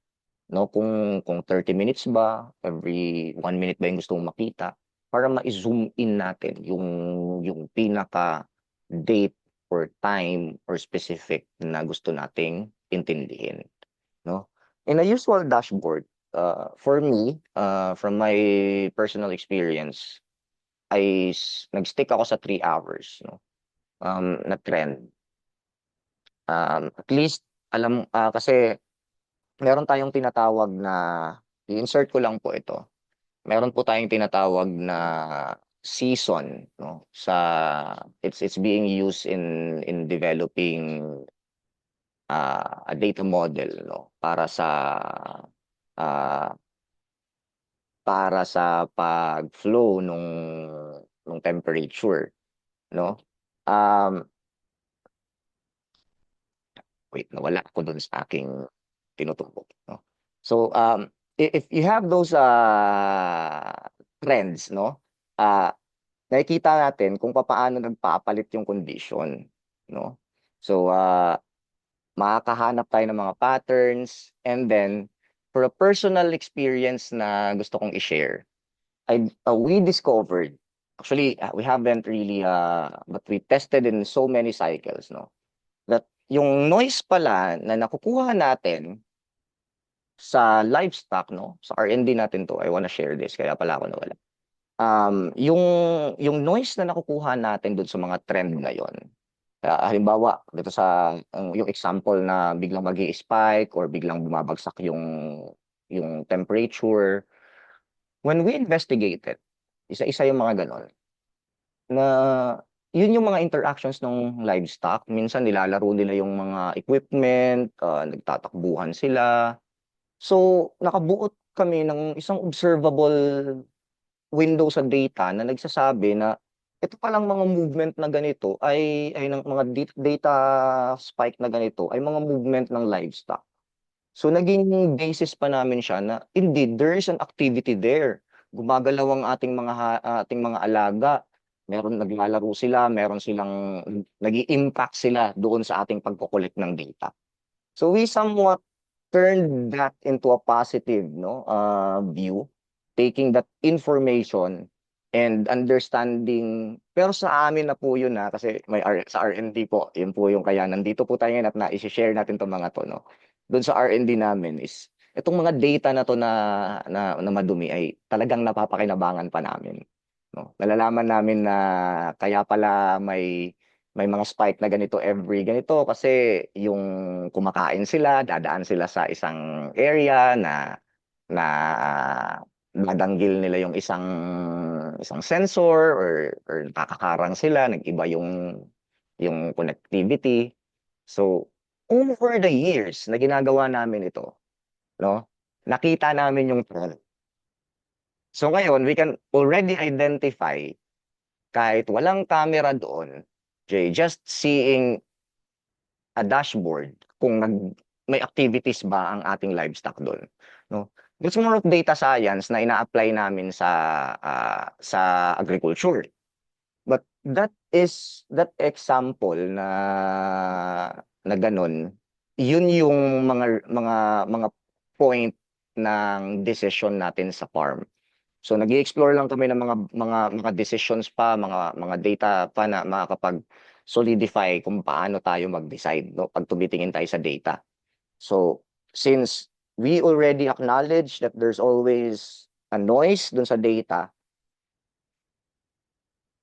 [SPEAKER 4] no, kung 30 minutes ba, every 1 minute ba yung gusto mong makita, para ma-zoom in natin yung pinaka date or time or specific na gusto nating intindihin, no? In a usual dashboard, for me, from my personal experience, nag-stick ako sa 3 hours, no? Na trend. At least kasi meron tayong tinatawag na, i-insert ko lang po ito. Meron po tayong tinatawag na season, no? It's being used in developing a data model, no? Uh, para sa pag-flow nung temperature, no? Um, Wait, nawala ako dun sa aking tinutumbok, no? So, if you have those trends, no? Nakikita natin kung papaano nagpapalit yung condition, no? So, makakahanap tayo ng mga patterns, and then for a personal experience na gusto kong i-share, we discovered, actually, we haven't really, but we tested in so many cycles, no? That yung noise pala na nakukuha natin sa livestock, no? Sa R&D natin to, I wanna share this, kaya pala ako nawala. Yung noise na nakukuha natin dun sa mga trend na yon. Halimbawa, dito sa yung example na biglang magi-spike or biglang bumabagsak yung temperature. When we investigated, isa-isa yung mga gano'n, na yun yung mga interactions ng livestock. Minsan nilalaro nila yung mga equipment, nagtatakbuhan sila. So, nakabuot kami ng isang observable window sa data na nagsasabi na ito palang mga movement na ganito ay ng mga data spike na ganito ay mga movement ng livestock. So naging basis pa namin siya na indeed there is an activity there. Gumagalaw ang ating mga alaga. Meron naglalaro sila, meron silang nag-i-impact sila doon sa ating pagko-collect ng data. So we somewhat turned that into a positive, no, view, taking that information and understanding. Pero sa amin na po yun, kasi sa R&D po, yun po yung kaya nandito po tayo ngayon at na-share natin 'tong mga 'to, no. Doon sa R&D namin is itong mga data na 'to na madumi ay talagang napapakinabangan pa namin, no. Nalalaman namin na kaya pala may mga spike na ganito every ganito kasi yung kumakain sila, dadaan sila sa isang area na dadanggil nila yung isang sensor or nakakakarang sila, nag-iba yung connectivity. So, over the years na ginagawa namin ito, no, nakita namin yung trend. So ngayon, we can already identify kahit walang camera doon, just seeing a dashboard kung may activities ba ang ating livestock doon, no? It's more of data science na ina-apply namin sa agriculture. But that example na gano'n, yun yung mga point ng decision natin sa farm. So nag-i-explore lang kami ng mga decisions pa, mga data pa na makakapag-solidify kung paano tayo mag-decide, no, 'pag tumitingin tayo sa data. So since we already acknowledge that there's always a noise dun sa data,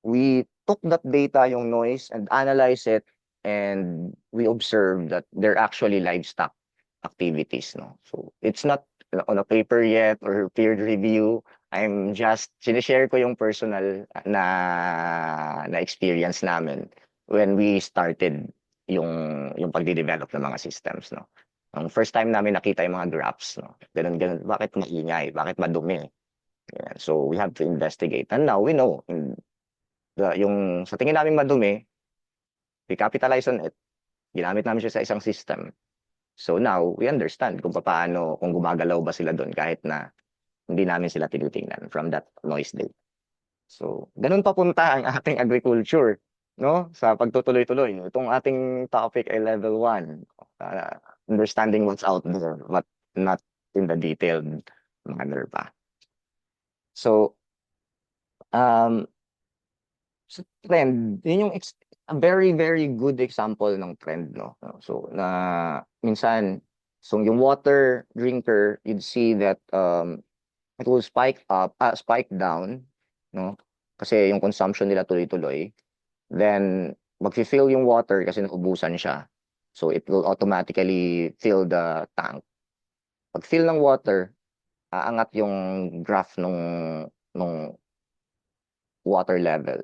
[SPEAKER 4] we took that data, yung noise, and analyze it, and we observe that they're actually livestock activities, no. So it's not on a paper yet or peer review. I'm just sinishare ko yung personal na experience namin when we started yung pagde-develop ng mga systems, no. Ang first time namin nakita yung mga graphs, no. Ganun, bakit maingay, bakit madumi? Yan. So we have to investigate. And now we know yung sa tingin namin madumi, we capitalize on it. Ginamit namin siya sa isang system. So now we understand kung paano, kung gumagalaw ba sila doon kahit na hindi namin sila tinitingnan from that noise data. So, ganun papunta ang ating agriculture, no? Sa pagtutuloy-tuloy. Itong ating topic ay level 1, understanding what's out there, but not in the detailed manner pa. So, sa trend, yun yung a very, very good example ng trend, no? So, minsan, so yung water drinker, you'd see that it will spike down, no? Kasi yung consumption nila tuloy-tuloy. Then, magfi-fill yung water kasi naubusan siya. So, it will automatically fill the tank. Pag fill ng water, aangat yung graph nung water level.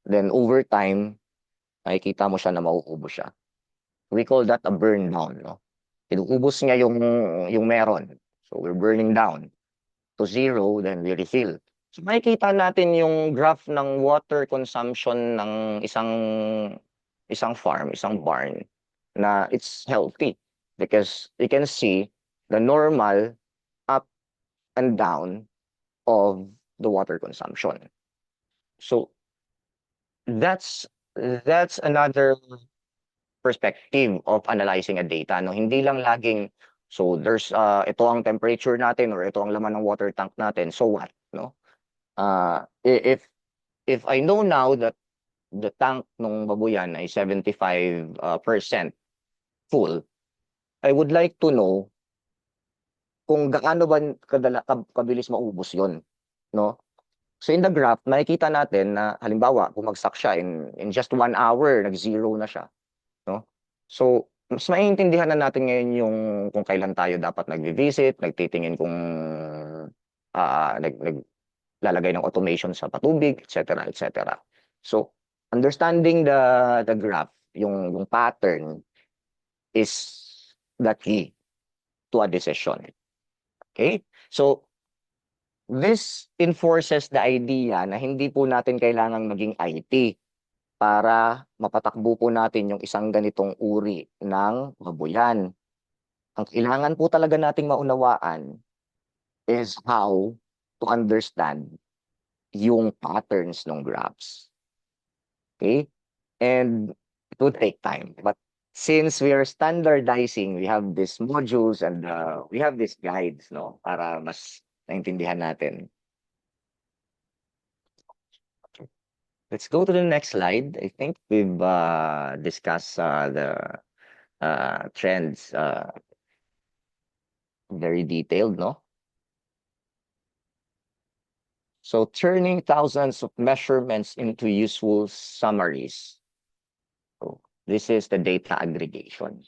[SPEAKER 4] Then, over time, nakikita mo siya na mauubos siya. We call that a burn down, no? Inuubos niya yung meron. So, we're burning down to zero, then we refill. So makikita natin yung graph ng water consumption ng isang farm, isang barn, na it's healthy because you can see the normal up and down of the water consumption. So that's another perspective of analyzing a data, no? Hindi lang laging, so there's, ito ang temperature natin or ito ang laman ng water tank natin, so what, no? If I know now that the tank ng babuyan ay 75% full, I would like to know kung gaano ba kabilis maubos yon, no? So in the graph, makikita natin na halimbawa, bumagsak siya in just 1 hour, nag-zero na siya, no? So, mas maiintindihan na natin ngayon yung kung kailan tayo dapat nagvi-visit, nagtitingin kung naglalagay ng automation sa patubig, et cetera, et cetera. So, understanding the graph, yung pattern is the key to a decision. Okay? So, this enforces the idea na hindi po natin kailangang maging IT para mapatakbo po natin yung isang ganitong uri ng babuyan. Ang kailangan po talaga nating maunawaan is how to understand yung patterns ng graphs. Okay? And it would take time. But since we are standardizing, we have these modules and we have these guides, no, para mas naintindihan natin. Let's go to the next slide. I think we've discussed the trends very detailed, no? So turning thousands of measurements into useful summaries. So this is the data aggregation.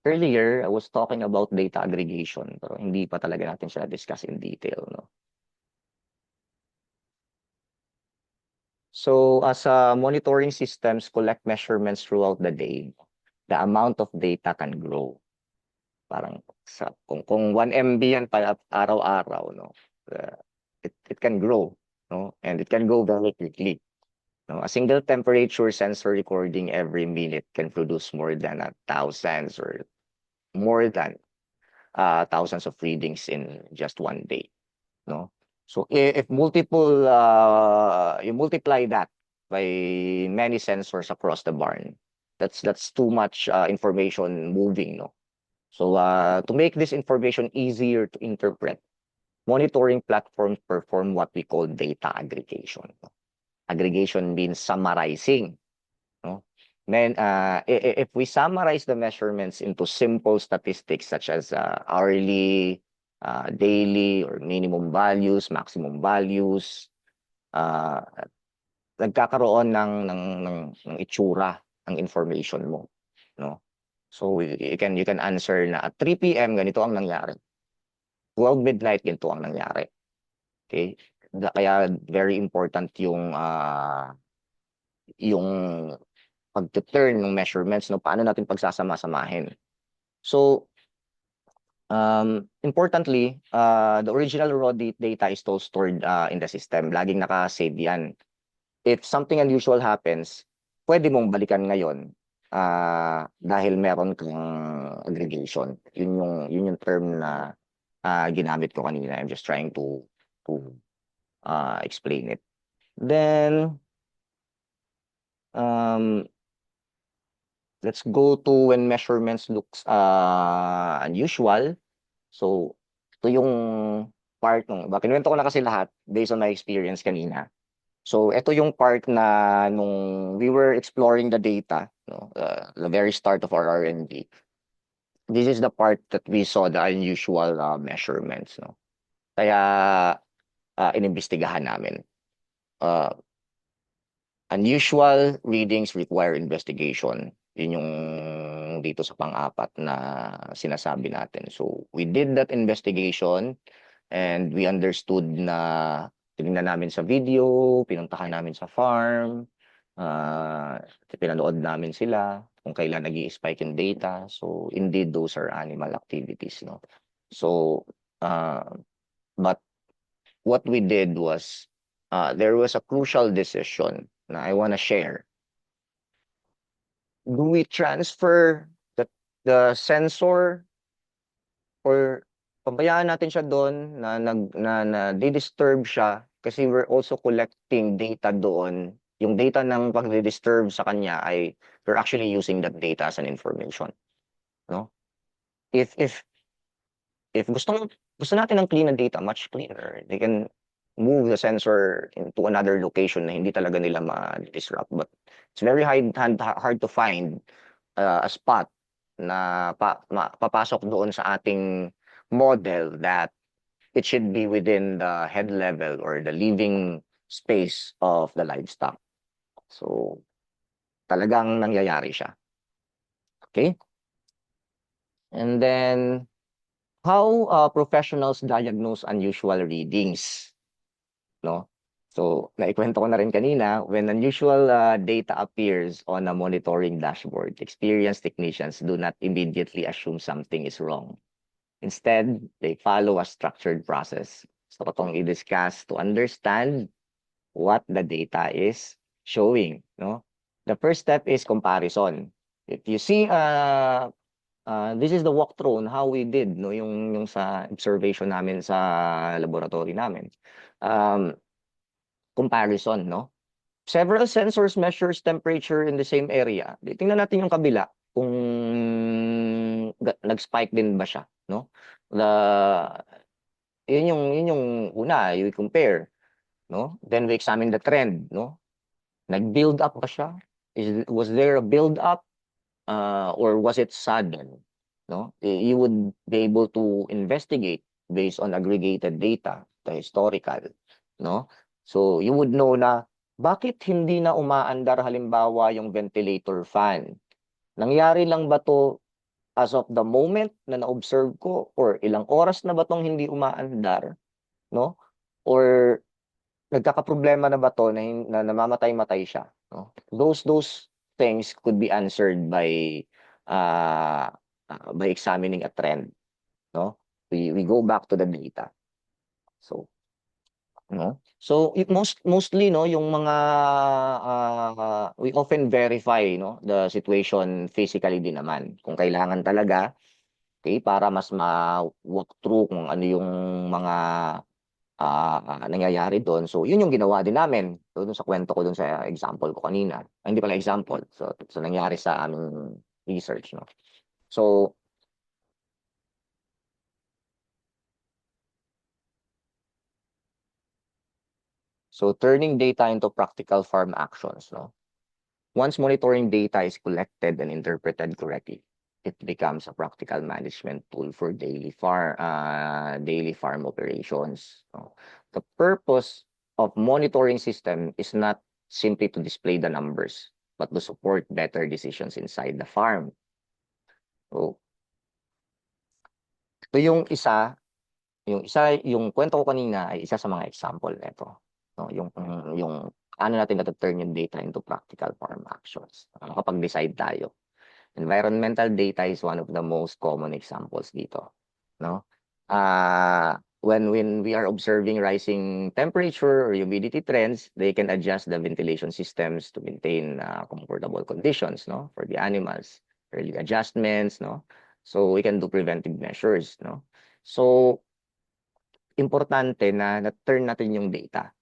[SPEAKER 4] Earlier, I was talking about data aggregation, pero hindi pa talaga natin siya discuss in detail, no? So as monitoring systems collect measurements throughout the day, the amount of data can grow. Parang kung 1 MB yan pa araw-araw, no? It can grow, no? And it can go very quickly. No? A single temperature sensor recording every minute can produce more than thousands or more than thousands of readings in just 1 day, no? So if multiple you multiply that by many sensors across the barn, that's too much information moving, no? So to make this information easier to interpret, monitoring platforms perform what we call data aggregation. Aggregation means summarizing, no? Then if we summarize the measurements into simple statistics such as hourly, daily or minimum values, maximum values, nagkakaroon ng itsura ang information mo, no? So you can answer na at 3 PM ganito ang nangyari. 12 midnight ganito ang nangyari. Okay? Kaya very important yung pag-turn ng measurements, no? Paano natin pagsasama-samahin. So importantly, the original raw data is still stored in the system. Laging naka-save yan. If something unusual happens, pwede mong balikan ngayon dahil meron kang aggregation. Yun yung term na ginamit ko kanina. I'm just trying to explain it. Then let's go to when measurements looks unusual. So ito yung part ng kinuwento ko na kasi lahat based on my experience kanina. So ito yung part na nung we were exploring the data, no, the very start of our R&D. This is the part that we saw the unusual measurements, no. Kaya inimbestigahan namin. Unusual readings require investigation. Yun yung dito sa pang-apat na sinasabi natin. So we did that investigation and we understood na tinignan namin sa video, pinuntahan namin sa farm, pinanood namin sila kung kailan nag-i-spike in data. So indeed, those are animal activities, no? So, but what we did was, there was a crucial decision na I want to share. Do we transfer the sensor or pabayaan natin siya doon na di-disturb siya kasi we're also collecting data doon yung data ng pagre-disturb sa kanya ay we're actually using that data as an information, no? If if if gusto natin ng clean na data, much cleaner, they can move the sensor into another location na hindi talaga nila ma-disrupt. But it's very hard to find a spot na papasok doon sa ating model that it should be within the head level or the living space of the livestock. So, talagang nangyayari siya. Okay? And then, how professionals diagnose unusual readings, no? So, naikwento ko na rin kanina, when unusual data appears on a monitoring dashboard, experienced technicians do not immediately assume something is wrong. Instead, they follow a structured process. So, itong i-discuss to understand what the data is showing, no? The first step is comparison. If you see this is the walkthrough on how we did, no, yung sa observation namin sa laboratory namin. Comparison, no? Several sensors measures temperature in the same area. Tingnan natin yung kabila kung nag-spike din ba siya, no? Yun yung una, you compare, no? Then we examine the trend, no? Nag-build up ba siya? Was there a build up or was it sudden, no? You would be able to investigate based on aggregated data, the historical, no? So you would know na bakit hindi na umaandar halimbawa yung ventilator fan? Nangyari lang ba to as of the moment na na-observe ko, or ilang oras na ba tong hindi umaandar, no? Or nagkakaproblema na ba to na namamatay-matay siya, no? Those things could be answered by examining a trend, no? We go back to the data. So, no? So mostly, no, yung mga we often verify, no, the situation physically din naman kung kailangan talaga, okay, para mas ma-walk through kung ano yung mga nangyayari doon. So yun yung ginawa din namin doon sa kwento ko doon sa example ko kanina. Ay, hindi pala example. So nangyari sa aming research, no. So turning data into practical farm actions, no. Once monitoring data is collected and interpreted correctly, it becomes a practical management tool for daily farm operations, no. The purpose of monitoring system is not simply to display the numbers, but to support better decisions inside the farm. So, ito yung kwento ko kanina ay isa sa mga example nito, no, yung ano natin na-turn yung data into practical farm actions. Nakakapag-decide tayo. Environmental data is one of the most common examples dito, no? When we are observing rising temperature or humidity trends, they can adjust the ventilation systems to maintain comfortable conditions, no, for the animals. Early adjustments, no? So we can do preventive measures, no? So importante na na-turn natin yung data.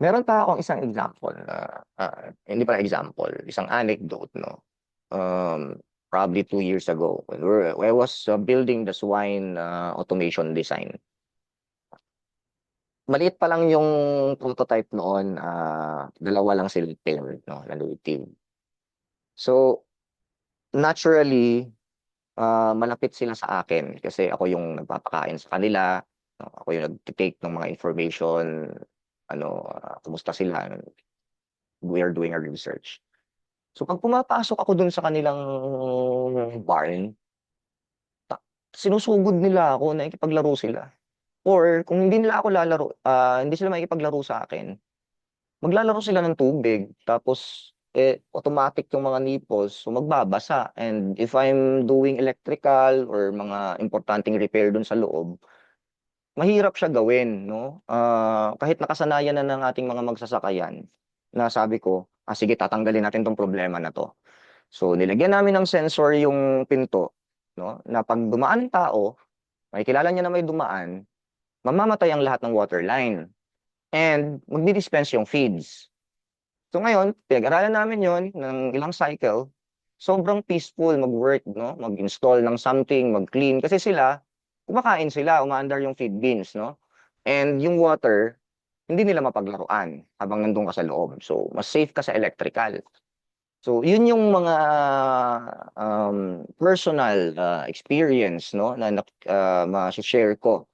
[SPEAKER 4] Meron pa akong isang example na hindi pala example, isang anecdote, no. Probably 2 years ago when I was building the swine automation design. Maliit pa lang yung prototype noon, dalawa lang sila pair, no, na team. So naturally, malapit sila sa akin kasi ako yung nagpapakain sa kanila, no? Ako yung nag-take ng mga information, kumusta sila, we are doing our research. So pag pumapasok ako dun sa kanilang barn, sinusugod nila ako, nakikipaglaro sila. Or kung hindi nila ako hindi sila makikipaglaro sa akin, maglalaro sila ng tubig, tapos automatic yung mga nipples, so magbabasa. And if I'm doing electrical or mga importanteng repair dun sa loob, mahirap siya gawin, no? Kahit nakasanayan na ng ating mga magsasakayan, na sabi ko, sige, tatanggalin natin tong problema na to. So nilagyan namin ng sensor yung pinto, no? Na pag dumaan ng tao, makikilala niya na may dumaan, mamamatay ang lahat ng water line. And magdi-dispense yung feeds. So ngayon, pinag-aralan namin yon ng ilang cycle. Sobrang peaceful mag-work, no? Mag-install ng something, mag-clean. Kasi sila, kumakain sila, umaandar yung feed bins, no? And yung water, hindi nila mapaglaruan habang nandun ka sa loob. So, mas safe ka sa electrical. So, yun yung mga personal experience, no? Na ma-share ko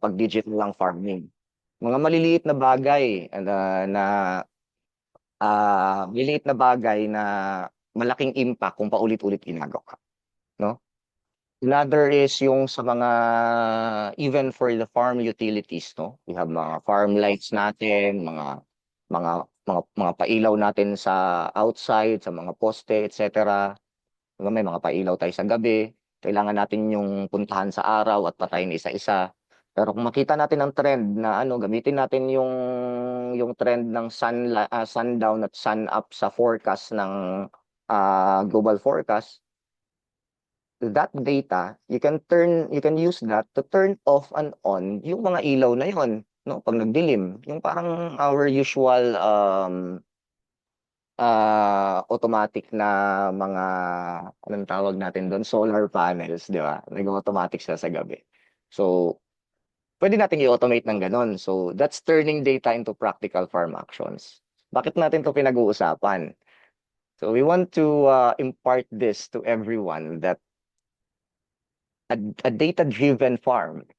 [SPEAKER 4] pag digital lang farming. Mga maliliit na bagay maliliit na bagay na malaking impact kung paulit-ulit ginagawa, no? Another is yung sa mga even for the farm utilities, no? We have mga farm lights natin, mga pailaw natin sa outside, sa mga poste, etc. Diba, may mga pailaw tayo sa gabi. Kailangan natin yung puntahan sa araw at patayin isa-isa. Pero kung makita natin ang trend na ano, gamitin natin yung trend ng sundown at sun up sa forecast ng global forecast, that data, you can use that to turn off and on yung mga ilaw na yon, no? Pag nagdilim, yung parang our usual automatic na mga, anong tawag natin doon, solar panels, di ba? Nag-automatic sila sa gabi. So, pwede natin i-automate ng ganun. So, that's turning data into practical farm actions. Bakit natin to pinag-uusapan? So, we want to impart this to everyone that a data-driven farm,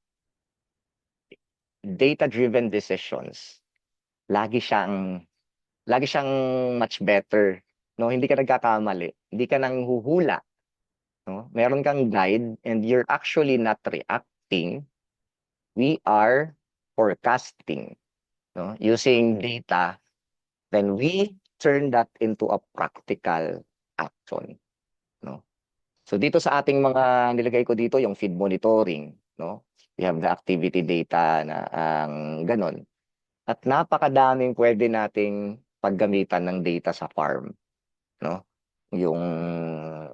[SPEAKER 4] data-driven decisions, lagi siyang lagi siyang much better, no? Hindi ka nagkakamali, hindi ka nanghuhula, no? Meron kang guide and you're actually not reacting. We are forecasting, no? Using data, then we turn that into a practical action, no? So dito sa ating mga nilagay ko dito yung feed monitoring, no? We have the activity data na ang ganon. At napakadaming pwede nating paggamitan ng data sa farm, no? Yung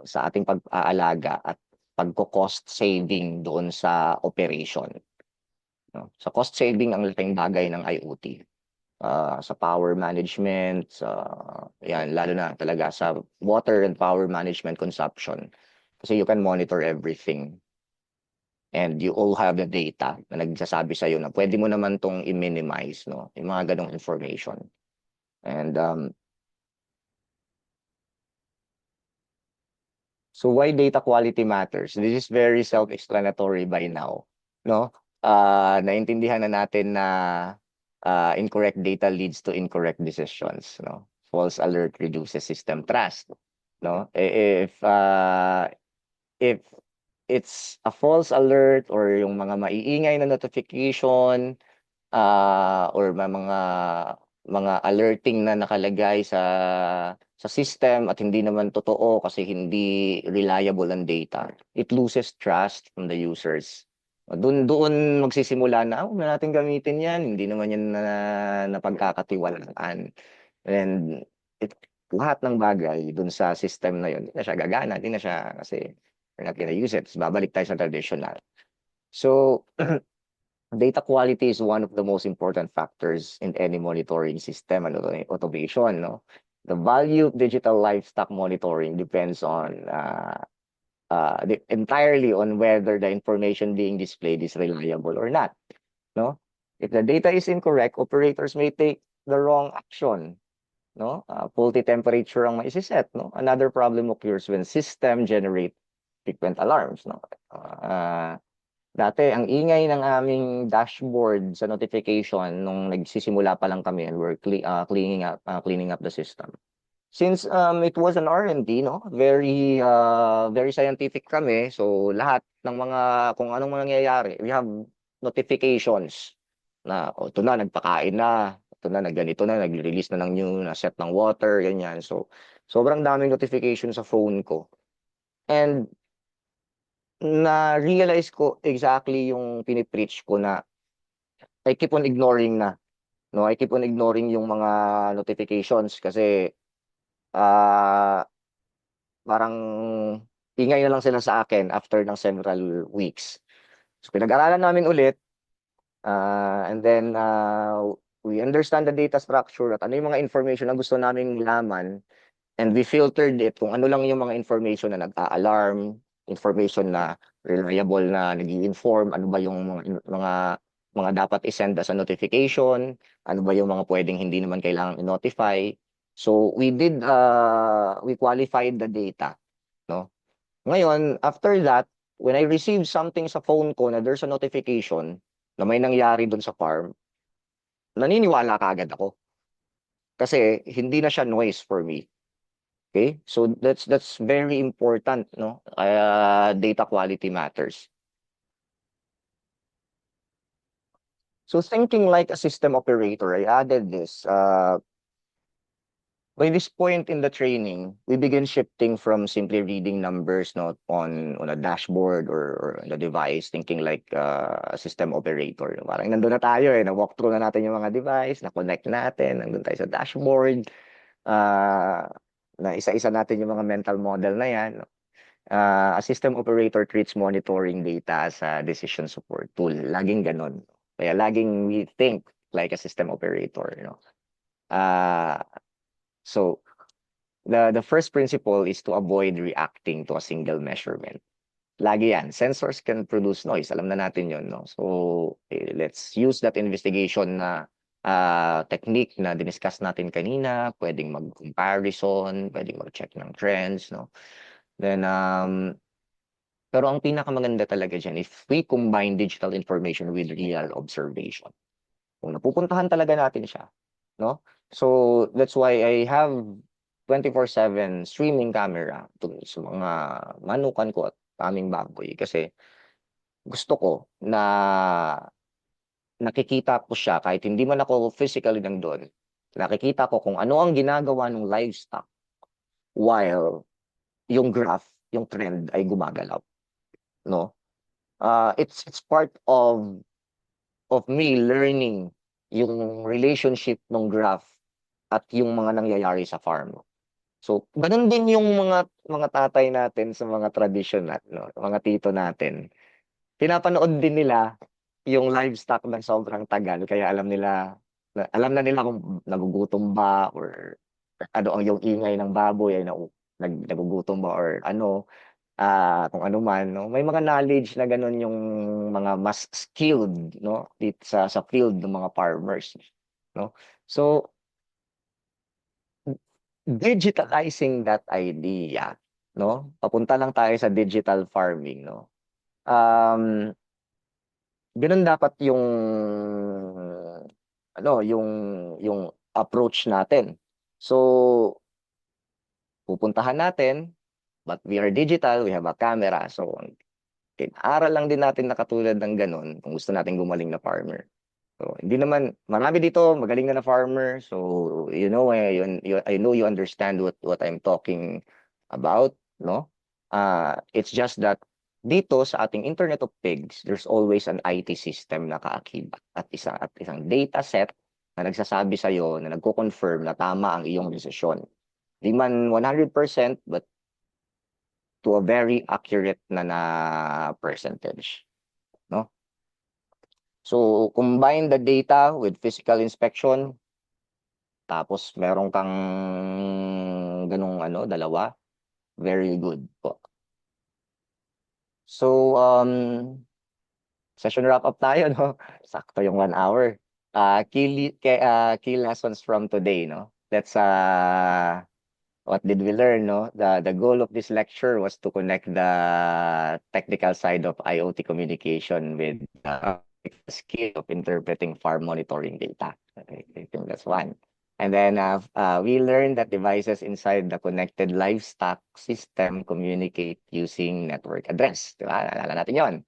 [SPEAKER 4] sa ating pag-aalaga at pagko-cost saving doon sa operation, no? Sa cost saving ang laking bagay ng IoT. Sa power management, yan, lalo na talaga sa water and power management consumption. Kasi you can monitor everything. And you all have the data na nagsasabi sa'yo na pwede mo naman tong i-minimize, no? Yung mga ganong information. And so why data quality matters? This is very self-explanatory by now, no? Naintindihan na natin na incorrect data leads to incorrect decisions, no? False alert reduces system trust, no? If it's a false alert or yung mga maiingay na notification or mga alerting na nakalagay sa system at hindi naman totoo kasi hindi reliable ang data, it loses trust from the users. Doon magsisimula na, na natin gamitin yan, hindi naman yan napagkakatiwalaan. And lahat ng bagay doon sa system na yun, hindi na siya gagana, hindi na siya kasi we're not gonna use it. Babalik tayo sa traditional. So, data quality is one of the most important factors in any monitoring system and automation, no? The value of digital livestock monitoring depends on entirely on whether the information being displayed is reliable or not, no? If the data is incorrect, operators may take the wrong action, no? Faulty temperature ang maisiset, no? Another problem occurs when system generate frequent alarms, no? Dati, ang ingay ng aming dashboard sa notification nung nagsisimula pa lang kami and we're cleaning up the system. Since it was an R&D, no? Very scientific kami. So lahat ng mga kung anong nangyayari, we have notifications na ito na nagpakain na, ito na nagganito na, nag-release na ng new na set ng water, ganyan. So sobrang daming notification sa phone ko. And na-realize ko exactly yung pinipreach ko na I keep on ignoring na, no? I keep on ignoring yung mga notifications kasi parang ingay na lang sila sa akin after ng several weeks. So pinag-aralan namin ulit and then we understand the data structure at ano yung mga information na gusto naming malaman, and we filtered it kung ano lang yung mga information na nag-a-alarm, information na reliable na nag-i-inform, ano ba yung mga dapat i-send as a notification, ano ba yung mga pwedeng hindi naman kailangang i-notify. So we qualified the data, no? Ngayon, after that, when I receive something sa phone ko na there's a notification na may nangyari dun sa farm, naniniwala kaagad ako. Kasi hindi na siya noise for me. Okay? So that's very important, no? Data quality matters. So thinking like a system operator, I added this. By this point in the training, we begin shifting from simply reading numbers not on a dashboard or on the device, thinking like a system operator. Parang nandun na tayo na-walk through na natin yung mga device, na-connect natin, nandun tayo sa dashboard, na isa-isa natin yung mga mental model na yan. A system operator treats monitoring data as a decision support tool. Laging ganun. Kaya laging we think like a system operator, you know. So the first principle is to avoid reacting to a single measurement. Lagi yan. Sensors can produce noise. Alam na natin yun, no? So let's use that investigation na technique na diniscuss natin kanina. Pwedeng mag-comparison, pwedeng mag-check ng trends, no? Then, pero ang pinakamaganda talaga dyan, if we combine digital information with real observation. Kung napupuntahan talaga natin siya, no? So that's why I have 24/7 streaming camera sa mga manukan ko at aming baboy kasi gusto ko na nakikita ko siya kahit hindi man ako physically nandoon. Nakikita ko kung ano ang ginagawa ng livestock while yung graph, yung trend ay gumagalaw, no? It's part of me learning yung relationship ng graph at yung mga nangyayari sa farm. So, ganun din yung mga tatay natin sa mga tradition natin, no? Mga tito natin. Pinapanood din nila yung livestock ng sobrang tagal kaya alam na nila kung nagugutom ba or ano ang yung ingay ng baboy ay nagugutom ba or ano kung ano man, no? May mga knowledge na ganun yung mga mas skilled, no? Dito sa field ng mga farmers, no? So digitalizing that idea, no? Papunta lang tayo sa digital farming, no? Ganun dapat yung yung approach natin. So pupuntahan natin, but we are digital, we have a camera. So aral lang din natin na katulad ng ganun kung gusto natin gumaling na farmer. So, hindi naman, marami dito, magaling na farmer. So, you know, I know you understand what I'm talking about, no? It's just that dito sa ating Internet of Pigs, there's always an IT system na kaakibat at isang data set na nagsasabi sa iyo na nagko-confirm na tama ang iyong desisyon. Di man 100%, but to a very accurate na percentage, no? So, combine the data with physical inspection, tapos meron kang ganung dalawa, very good po. So, session wrap up tayo, no? Sakto yung 1 hour. Key lessons from today, no? That's what did we learn, no? The goal of this lecture was to connect the technical side of IoT communication with skill of interpreting farm monitoring data. I think that's one. And then we learned that devices inside the connected livestock system communicate using network address. Diba? Naalala natin yon.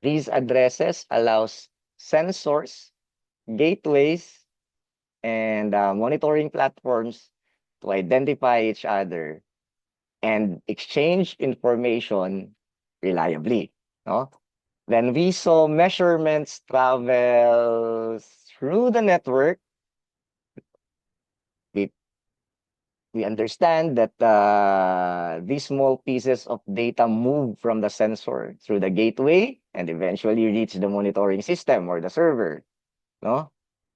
[SPEAKER 4] These addresses allows sensors, gateways, and monitoring platforms to identify each other and exchange information reliably. No? Then we saw measurements travel through the network. We understand that these small pieces of data move from the sensor through the gateway and eventually reach the monitoring system or the server. No?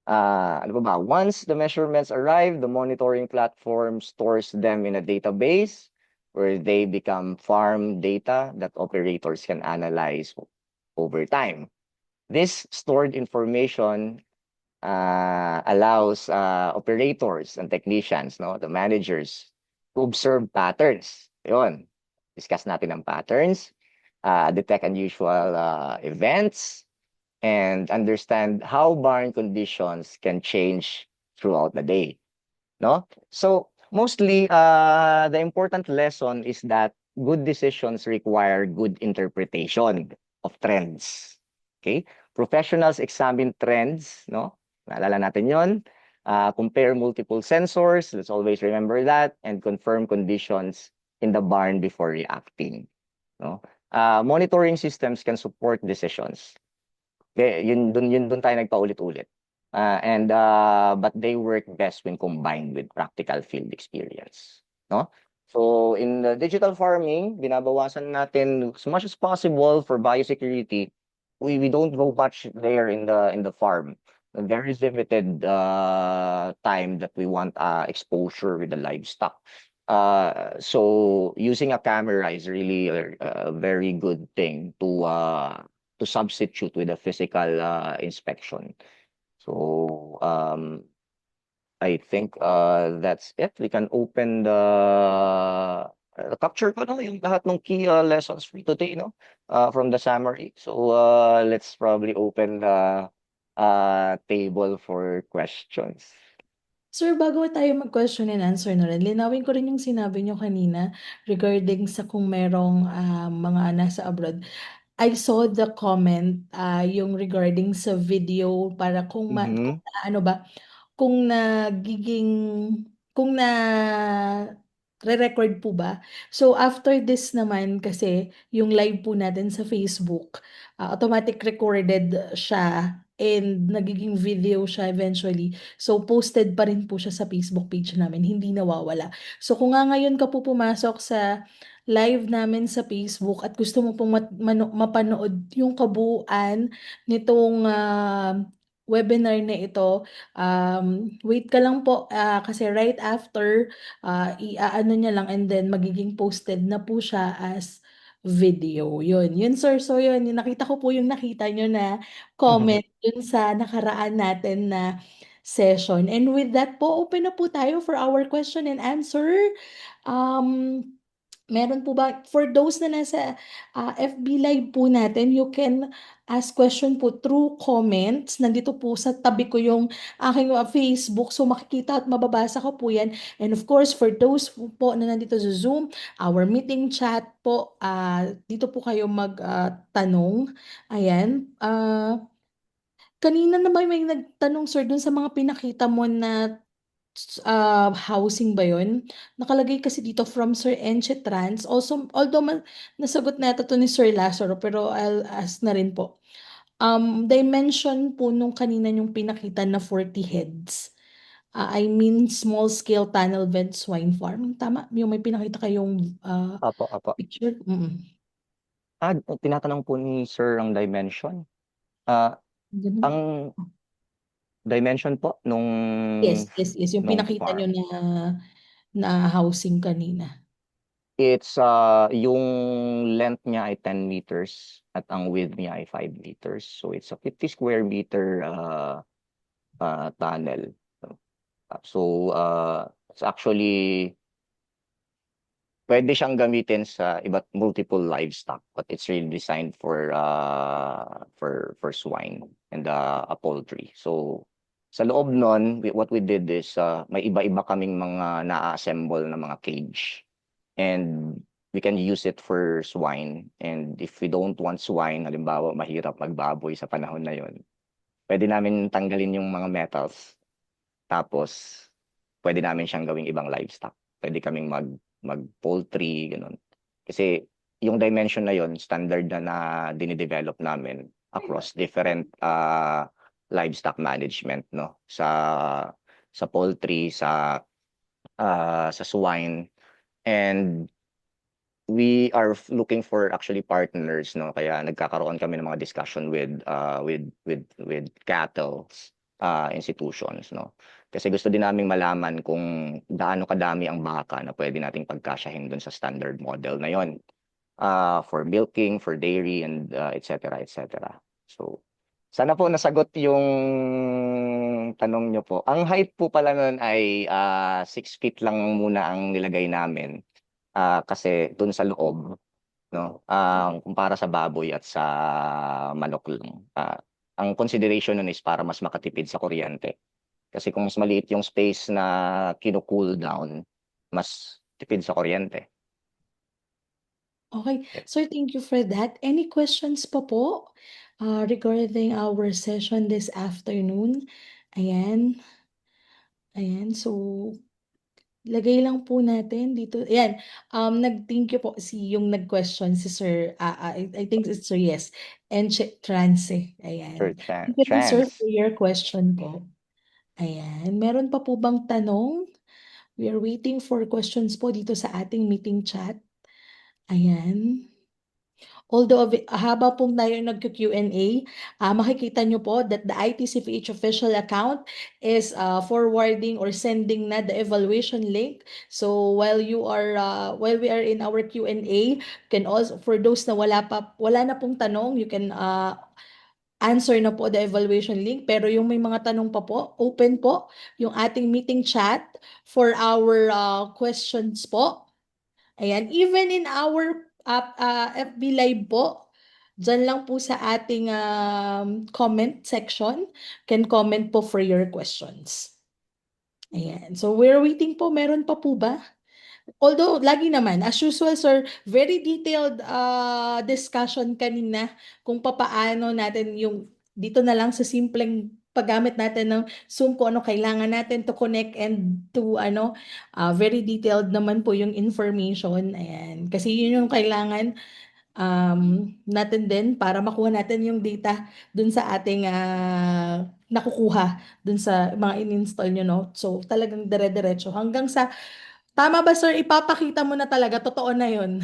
[SPEAKER 4] Ano ba? Once the measurements arrive, the monitoring platform stores them in a database where they become farm data that operators can analyze over time. This stored information allows operators and technicians, no, the managers, to observe patterns. Yun. Discuss natin ang patterns, detect unusual events, and understand how barn conditions can change throughout the day. No? So mostly, the important lesson is that good decisions require good interpretation of trends. Okay? Professionals examine trends, no? Naalala natin yon. Compare multiple sensors, let's always remember that, and confirm conditions in the barn before reacting. No? Monitoring systems can support decisions. Yun dun tayo nagpaulit-ulit. But they work best when combined with practical field experience, no? So in the digital farming, binabawasan natin as much as possible for biosecurity. We don't go much there in the farm. There is limited time that we want exposure with the livestock. So using a camera is really a very good thing to substitute with a physical inspection. So I think that's it. We can open the capture ko, no, yung lahat ng key lessons for today, no, from the summary. So let's probably open the table for questions.
[SPEAKER 1] Sir, bago tayo mag-question and answer na rin, linawin ko rin yung sinabi niyo kanina regarding sa kung merong mga nasa abroad. I saw the comment, yung regarding sa video para kung kung
[SPEAKER 4] Mhm.
[SPEAKER 1] ano ba, kung nagiging kung na re-record po ba? So after this naman kasi yung live po natin sa Facebook, automatic recorded siya and nagiging video siya eventually. So posted pa rin po siya sa Facebook page namin, hindi nawawala. So kung nga ngayon ka po pumasok sa live namin sa Facebook at gusto mo pong mapanood yung kabuuan nitong webinar na ito, wait ka lang po kasi right after i-aano niya lang and then magiging posted na po siya as video. Yun sir. So yun, yung nakita ko po yung nakita nyo na comment dun sa nakaraan natin na session. And with that po, open na po tayo for our question and answer. Um, Meron po ba, for those na nasa FB Live po natin, you can ask question po through comments. Nandito po sa tabi ko yung aking Facebook. So makikita at mababasa ko po yan. And of course, for those po na nandito sa Zoom, our meeting chat po, dito po kayo magtanong. Ayan. Kanina naman may nagtanong sir dun sa mga pinakita mo na housing ba yun? Nakalagay kasi dito from Sir Enche Trans. Also, although nasagot na ito ni Sir Lazaro, pero I'll ask na rin po. Dimension po nung kanina yung pinakita na 40 heads. I mean, small scale tunnel vent swine farm. Tama? Yung may pinakita kayong
[SPEAKER 4] Apo, apo.
[SPEAKER 1] picture?
[SPEAKER 4] Tinatanong po ni Sir ang dimension. Ah,
[SPEAKER 1] Ganun.
[SPEAKER 4] ang dimension po nung
[SPEAKER 1] Yes, yes, yes. Yung pinakita nyo
[SPEAKER 4] farm.
[SPEAKER 1] na housing kanina.
[SPEAKER 4] It's yung length niya ay 10 meters at ang width niya ay 5 meters. So it's a 50 square meter tunnel. So it's actually pwede siyang gamitin sa iba't multiple livestock, but it's really designed for swine and poultry. So sa loob nun, what we did is may iba-iba kaming mga na-assemble na mga cage. And we can use it for swine. And if we don't want swine, halimbawa mahirap magbaboy sa panahon na yon, pwede namin tanggalin yung mga metals. Tapos pwede namin siyang gawing ibang livestock. Pwede kaming mag-poultry, ganun. Kasi yung dimension na yon standard na dinidevelop namin across different livestock management, no? Sa poultry, sa swine, and we are looking for actually partners, no, kaya nagkakaroon kami ng mga discussion with cattle institutions, no? Kasi gusto din naming malaman kung gaano kadami ang baka na pwede nating pagkasyahin dun sa standard model na yon, for milking, for dairy, and et cetera, et cetera. So, sana po nasagot yung tanong nyo po. Ang height po pala nun ay 6 feet lang muna ang nilagay namin. Kasi dun sa loob, no? Kumpara sa baboy at sa manok lang. Ang consideration nun is para mas makatipid sa kuryente. Kasi kung mas maliit yung space na kino-cool down, mas tipid sa kuryente.
[SPEAKER 1] Okay. Sir, thank you for that. Any questions pa po regarding our session this afternoon? Ayan. Ayan. So, lagay lang po natin dito. Ayan. Nag-thank you po yung nag-question si Sir, I think it's Sir, yes. Enche Trance.
[SPEAKER 4] Sure,
[SPEAKER 1] Ayan. Thank you rin, Sir,
[SPEAKER 4] chance.
[SPEAKER 1] for your question po. Ayan. Meron pa po bang tanong? We are waiting for questions po dito sa ating meeting chat. Ayan. Although haba pong tayo nagka-Q&A, makikita nyo po that the ITCPH official account is forwarding or sending na the evaluation link. So while we are in our Q&A, can also, for those na wala na pong tanong, you can answer na po the evaluation link. Pero yung may mga tanong pa po, open po yung ating meeting chat for our questions po. Ayan, even in our FB Live po, dyan lang po sa ating comment section, can comment po for your questions. Ayan, so we're waiting po, meron pa po ba? Although, lagi naman, as usual, sir, very detailed discussion kanina kung papaano natin yung, dito na lang sa simpleng paggamit natin ng Zoom, kung ano kailangan natin to connect and to very detailed naman po yung information. Ayan. Kasi yun yung kailangan natin din para makuha natin yung data dun sa ating nakukuha dun sa mga in-install nyo, no? So, talagang dire-diretso hanggang sa tama ba, sir? Ipapakita mo na talaga, totoo na yun.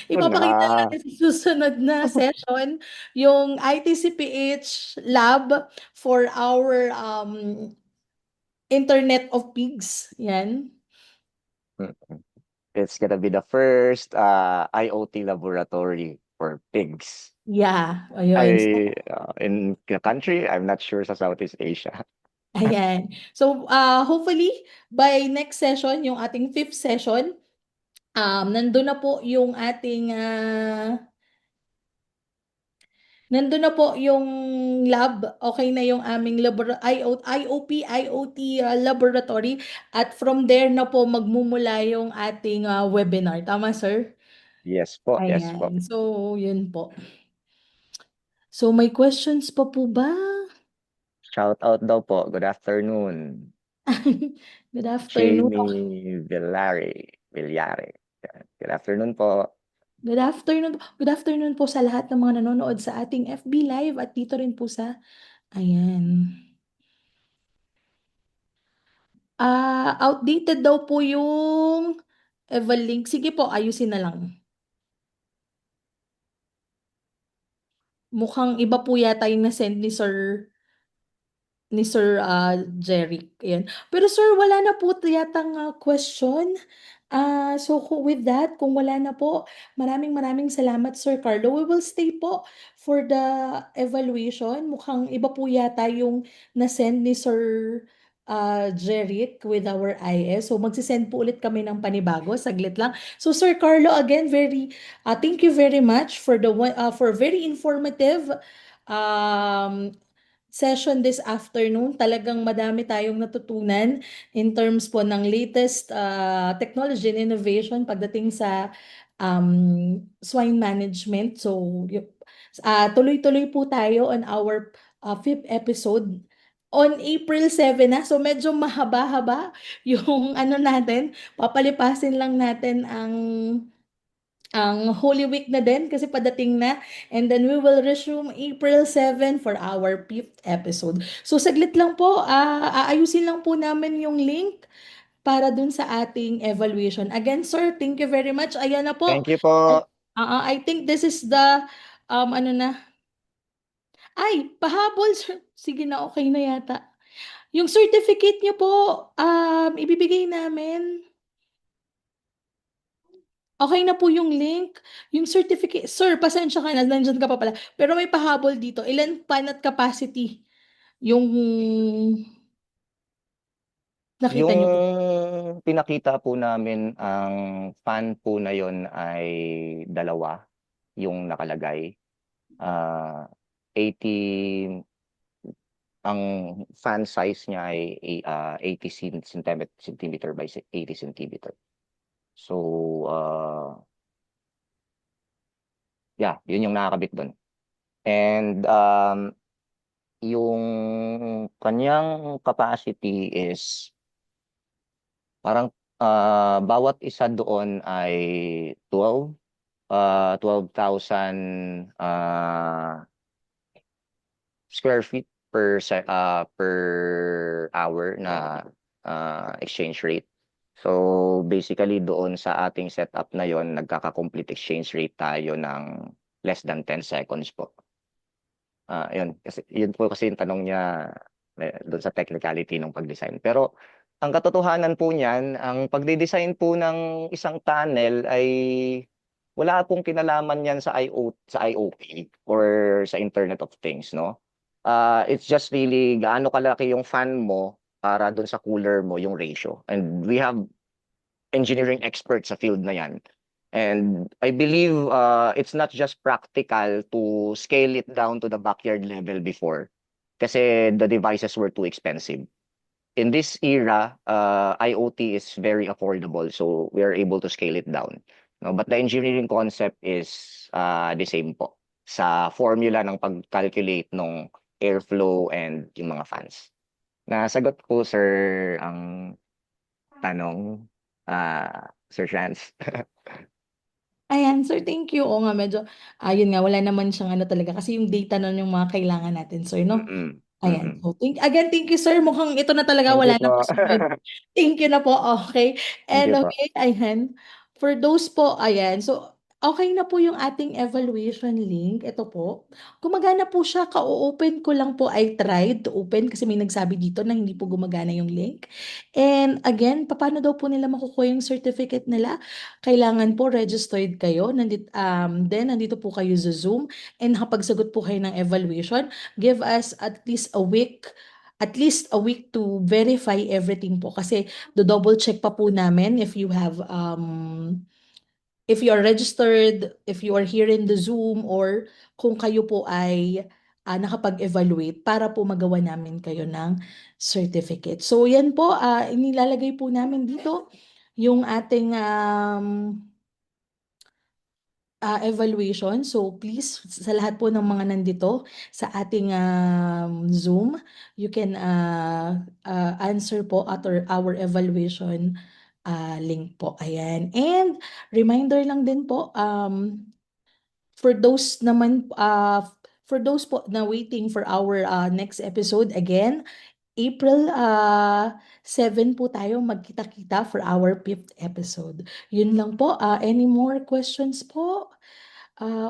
[SPEAKER 4] Yun na.
[SPEAKER 1] Ipapakita na natin sa susunod na session yung ITCPH lab for our Internet of Pigs. Yan.
[SPEAKER 4] It's gonna be the first IoT laboratory for pigs.
[SPEAKER 1] Yeah, ayun. So,
[SPEAKER 4] In the country, I'm not sure sa Southeast Asia.
[SPEAKER 1] ayan. So, hopefully, by next session, yung ating fifth session, nandun na po yung ating nandun na po yung lab, okay na yung aming IOP, IoT laboratory, at from there na po magmumula yung ating webinar. Tama, sir?
[SPEAKER 4] Yes po, yes po.
[SPEAKER 1] Ayan. So, yun po. So, may questions pa po ba?
[SPEAKER 4] Shout out daw po. Good afternoon.
[SPEAKER 1] Good afternoon.
[SPEAKER 4] Jamie Villare. Good afternoon po.
[SPEAKER 1] Good afternoon. Good afternoon po sa lahat ng mga nanonood sa ating FB Live at dito rin po sa, ayan. Outdated daw po yung Eval link. Sige po, ayusin na lang. Mukhang iba po yata yung na-send ni Sir Jeric. Ayan. Pero sir, wala na po yatang question. So with that, kung wala na po, maraming salamat Sir Carlo. We will stay po for the evaluation. Mukhang iba po yata yung na-send ni Sir Jeric with our IS. So magsisend po ulit kami ng panibago. Saglit lang. So Sir Carlo, again, thank you very much for for very informative um, session this afternoon. Talagang madami tayong natutunan in terms po ng latest technology and innovation pagdating sa swine management. So, tuloy-tuloy po tayo on our fifth episode on April 7 na. So, medyo mahaba-haba yung ano natin. Papalipasin lang natin ang Holy Week na din kasi padating na, and then we will resume April 7 for our fifth episode. So saglit lang po, aayusin lang po namin yung link para dun sa ating evaluation. Again, sir, thank you very much. Ayan na po.
[SPEAKER 4] Thank you po.
[SPEAKER 1] I think this is the ano na, Ay, pahabol sir sige na, okey na yata. Yung certificate niyo po, ibibigay namin. Okey na po yung link, yung certificate sir pasensya ka na nandiyan ka pa pala, pero may pahabol dito, ilan pan at capacity yung nakita
[SPEAKER 4] Yung
[SPEAKER 1] niyo po?
[SPEAKER 4] pinakita po namin ang fan po na yon ay dalawa yung nakalagay. 80 ang fan size niya ay 80 centimeter by 80 centimeter. So, yeah, yun yung nakakabit dun. And yung kanyang capacity is parang bawat isa doon ay 12,000 square feet per hour na exchange rate. So basically doon sa ating setup na yon nagkaka-complete exchange rate tayo ng less than 10 seconds po. Yun kasi yun po kasi yung tanong niya doon sa technicality ng pag-design. Pero ang katotohanan po niyan, ang pagde-design po ng isang tunnel ay wala pong kinalaman yan sa IoT or sa Internet of Things, no? It's just really gaano kalaki yung fan mo para doon sa cooler mo yung ratio. And we have engineering experts sa field na yan. And I believe it's not just practical to scale it down to the backyard level before kasi the devices were too expensive. In this era, IoT is very affordable, so we are able to scale it down. No, but the engineering concept is the same po sa formula ng pag-calculate ng airflow and yung mga fans. Nasagot ko, sir, ang tanong, Sir Chance.
[SPEAKER 1] Ayan, sir, thank you. Oo nga, medyo, ayun nga, wala naman siyang ano talaga, kasi yung data nun yung mga kailangan natin, sir, no?
[SPEAKER 4] Mm,
[SPEAKER 1] Ayan.
[SPEAKER 4] mm.
[SPEAKER 1] So, thank you, sir. Mukhang ito na talaga,
[SPEAKER 4] Thank you
[SPEAKER 1] wala nang
[SPEAKER 4] po.
[SPEAKER 1] kasunod. Thank you na po. Okay.
[SPEAKER 4] Thank
[SPEAKER 1] And
[SPEAKER 4] you po.
[SPEAKER 1] okay, ayan. For those po, ayan. So, okay na po yung ating evaluation link. Ito po. Gumagana po siya. Ka-open ko lang po. I tried to open kasi may nagsabi dito na hindi po gumagana yung link. And again, paano daw po nila makukuha yung certificate nila? Kailangan po registered kayo. Then, nandito po kayo sa Zoom and nakapagsagot po kayo ng evaluation. Give us at least a week to verify everything po kasi do double check pa po namin if you are registered, if you are here in the Zoom, or kung kayo po ay nakapag-evaluate para po magawa namin kayo ng certificate. So yan po, inilalagay po namin dito yung ating evaluation. So please, sa lahat po ng mga nandito sa ating Zoom, you can answer po at our evaluation link po. Ayan. And reminder lang din po, for those naman, for those po na waiting for our next episode, again, April 7 po tayo magkita-kita for our 5th episode. Yun lang po. Any more questions po?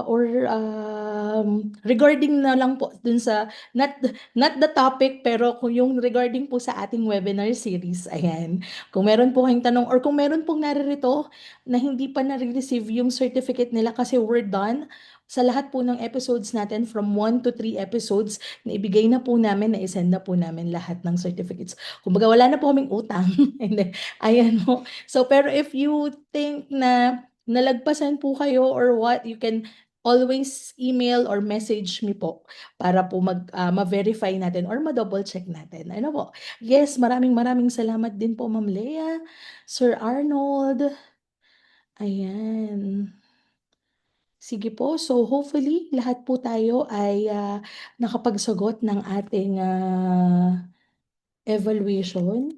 [SPEAKER 1] Or regarding na lang po dun sa not the topic, pero kung yung regarding po sa ating webinar series, ayan. Kung meron po kayong tanong or kung meron pong naririto na hindi pa na-receive yung certificate nila kasi we're done sa lahat po ng episodes natin from 1 to 3 episodes na ibigay na po namin, na isend na po namin lahat ng certificates. Kumbaga wala na po kaming utang. And then, ayan po. So pero if you think na nalagpasan po kayo or what, you can always email or message me po para po ma-verify natin or ma-double check natin. Ano po? Yes, maraming maraming salamat din po, Ma'am Lea, Sir Arnold. Ayan. Sige po. So hopefully lahat po tayo ay nakapagsagot ng ating evaluation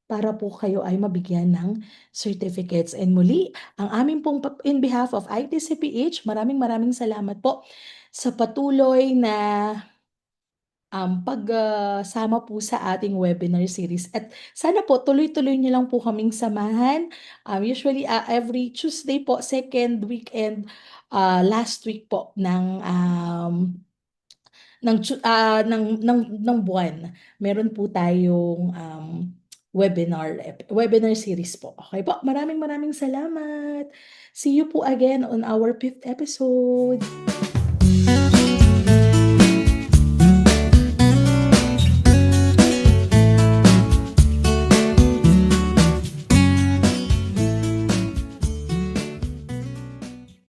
[SPEAKER 1] para po kayo ay mabigyan ng certificates. And muli, ang aming pong in behalf of ITCPH, maraming maraming salamat po sa patuloy na pagsama po sa ating webinar series. At sana po tuloy-tuloy niyo lang po kaming samahan. Usually every Tuesday po, second weekend, last week po ng buwan, meron po tayong webinar series po. Okay po, maraming maraming salamat. See you po again on our 5th episode.